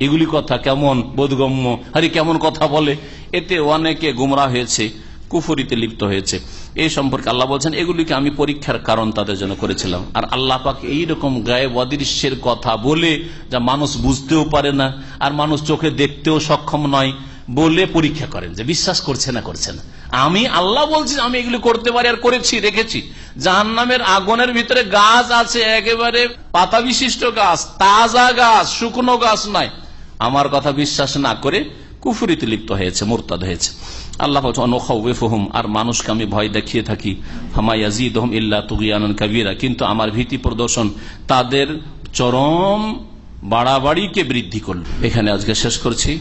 Speaker 4: এগুলি কথা কেমন বোধগম্য, আরে কেমন কথা বলে, এতে অনেকে গুমরাহ হয়েছে। কুফরিতে লিপ্ত হয়েছে। এই সম্পর্কে আল্লাহ বলছেন এগুলিকে আমি পরীক্ষার কারণ তাদের জন্য করেছিলাম। আর আল্লাহ পাক এইরকম গায়েব অদৃশ্যের কথা বলে, যা মানুষ বুঝতেও পারে না আর মানুষ চোখে দেখতেও সক্ষম নয়, বলে পরীক্ষা করেন যে বিশ্বাস করছে না করছে না। আমি আল্লাহ বলছি আমি এগুলি করতে পারি আর করেছি, রেখেছি। জাহান্নামের আগুনের ভিতরে গাছ আছে, একেবারে পাতা বিশিষ্ট গাছ, তাজা গাছ, শুকনো গাছ নয়। আমার কথা বিশ্বাস না করে কুফরিতে লিপ্ত হয়েছে, মুরতাদ হয়েছে। আল্লাহ বলছেন আর মানুষকে আমি ভয় দেখিয়ে থাকি, ফামা ইয়াজিদুহুম ইল্লা তুগয়ানান কাবীরা, কিন্তু আমার ভীতি প্রদর্শন তাদের চরম বাড়াবাড়িকে বৃদ্ধি করল। এখানে আজকে শেষ করছি।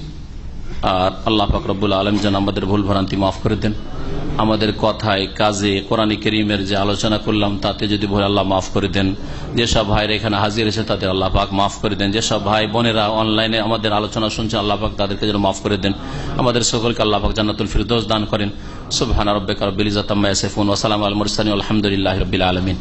Speaker 4: আর আল্লাহ পাক রব্বুল আলামিন যেন আমাদের ভুল ভ্রান্তি মাফ করে দেন। আমাদের কথায় কাজে কোরআন কারীমের যে আলোচনা করলাম তাতে যদি ভুল আল্লাহ মাফ করে দেন। যেসব ভাইরা এখানে হাজির এসে তাদের আল্লাহ পাক মাফ করে দেন। যেসব ভাই বোনেরা অনলাইনে আমাদের আলোচনা শুনছেন আল্লাহ পাক তাদেরকে যেন মাফ করে দেন। আমাদের সকলকে আল্লাহ পাক জান্নাতুল ফিরদৌস দান করেন। সুবহান রাব্বিকা রাব্বিল ইজ্জাতি আম্মা ইয়াসিফুন ওয়া সালামুন আলাল মুরসালিন আলহামদুলিল্লাহি রাব্বিল আলামিন।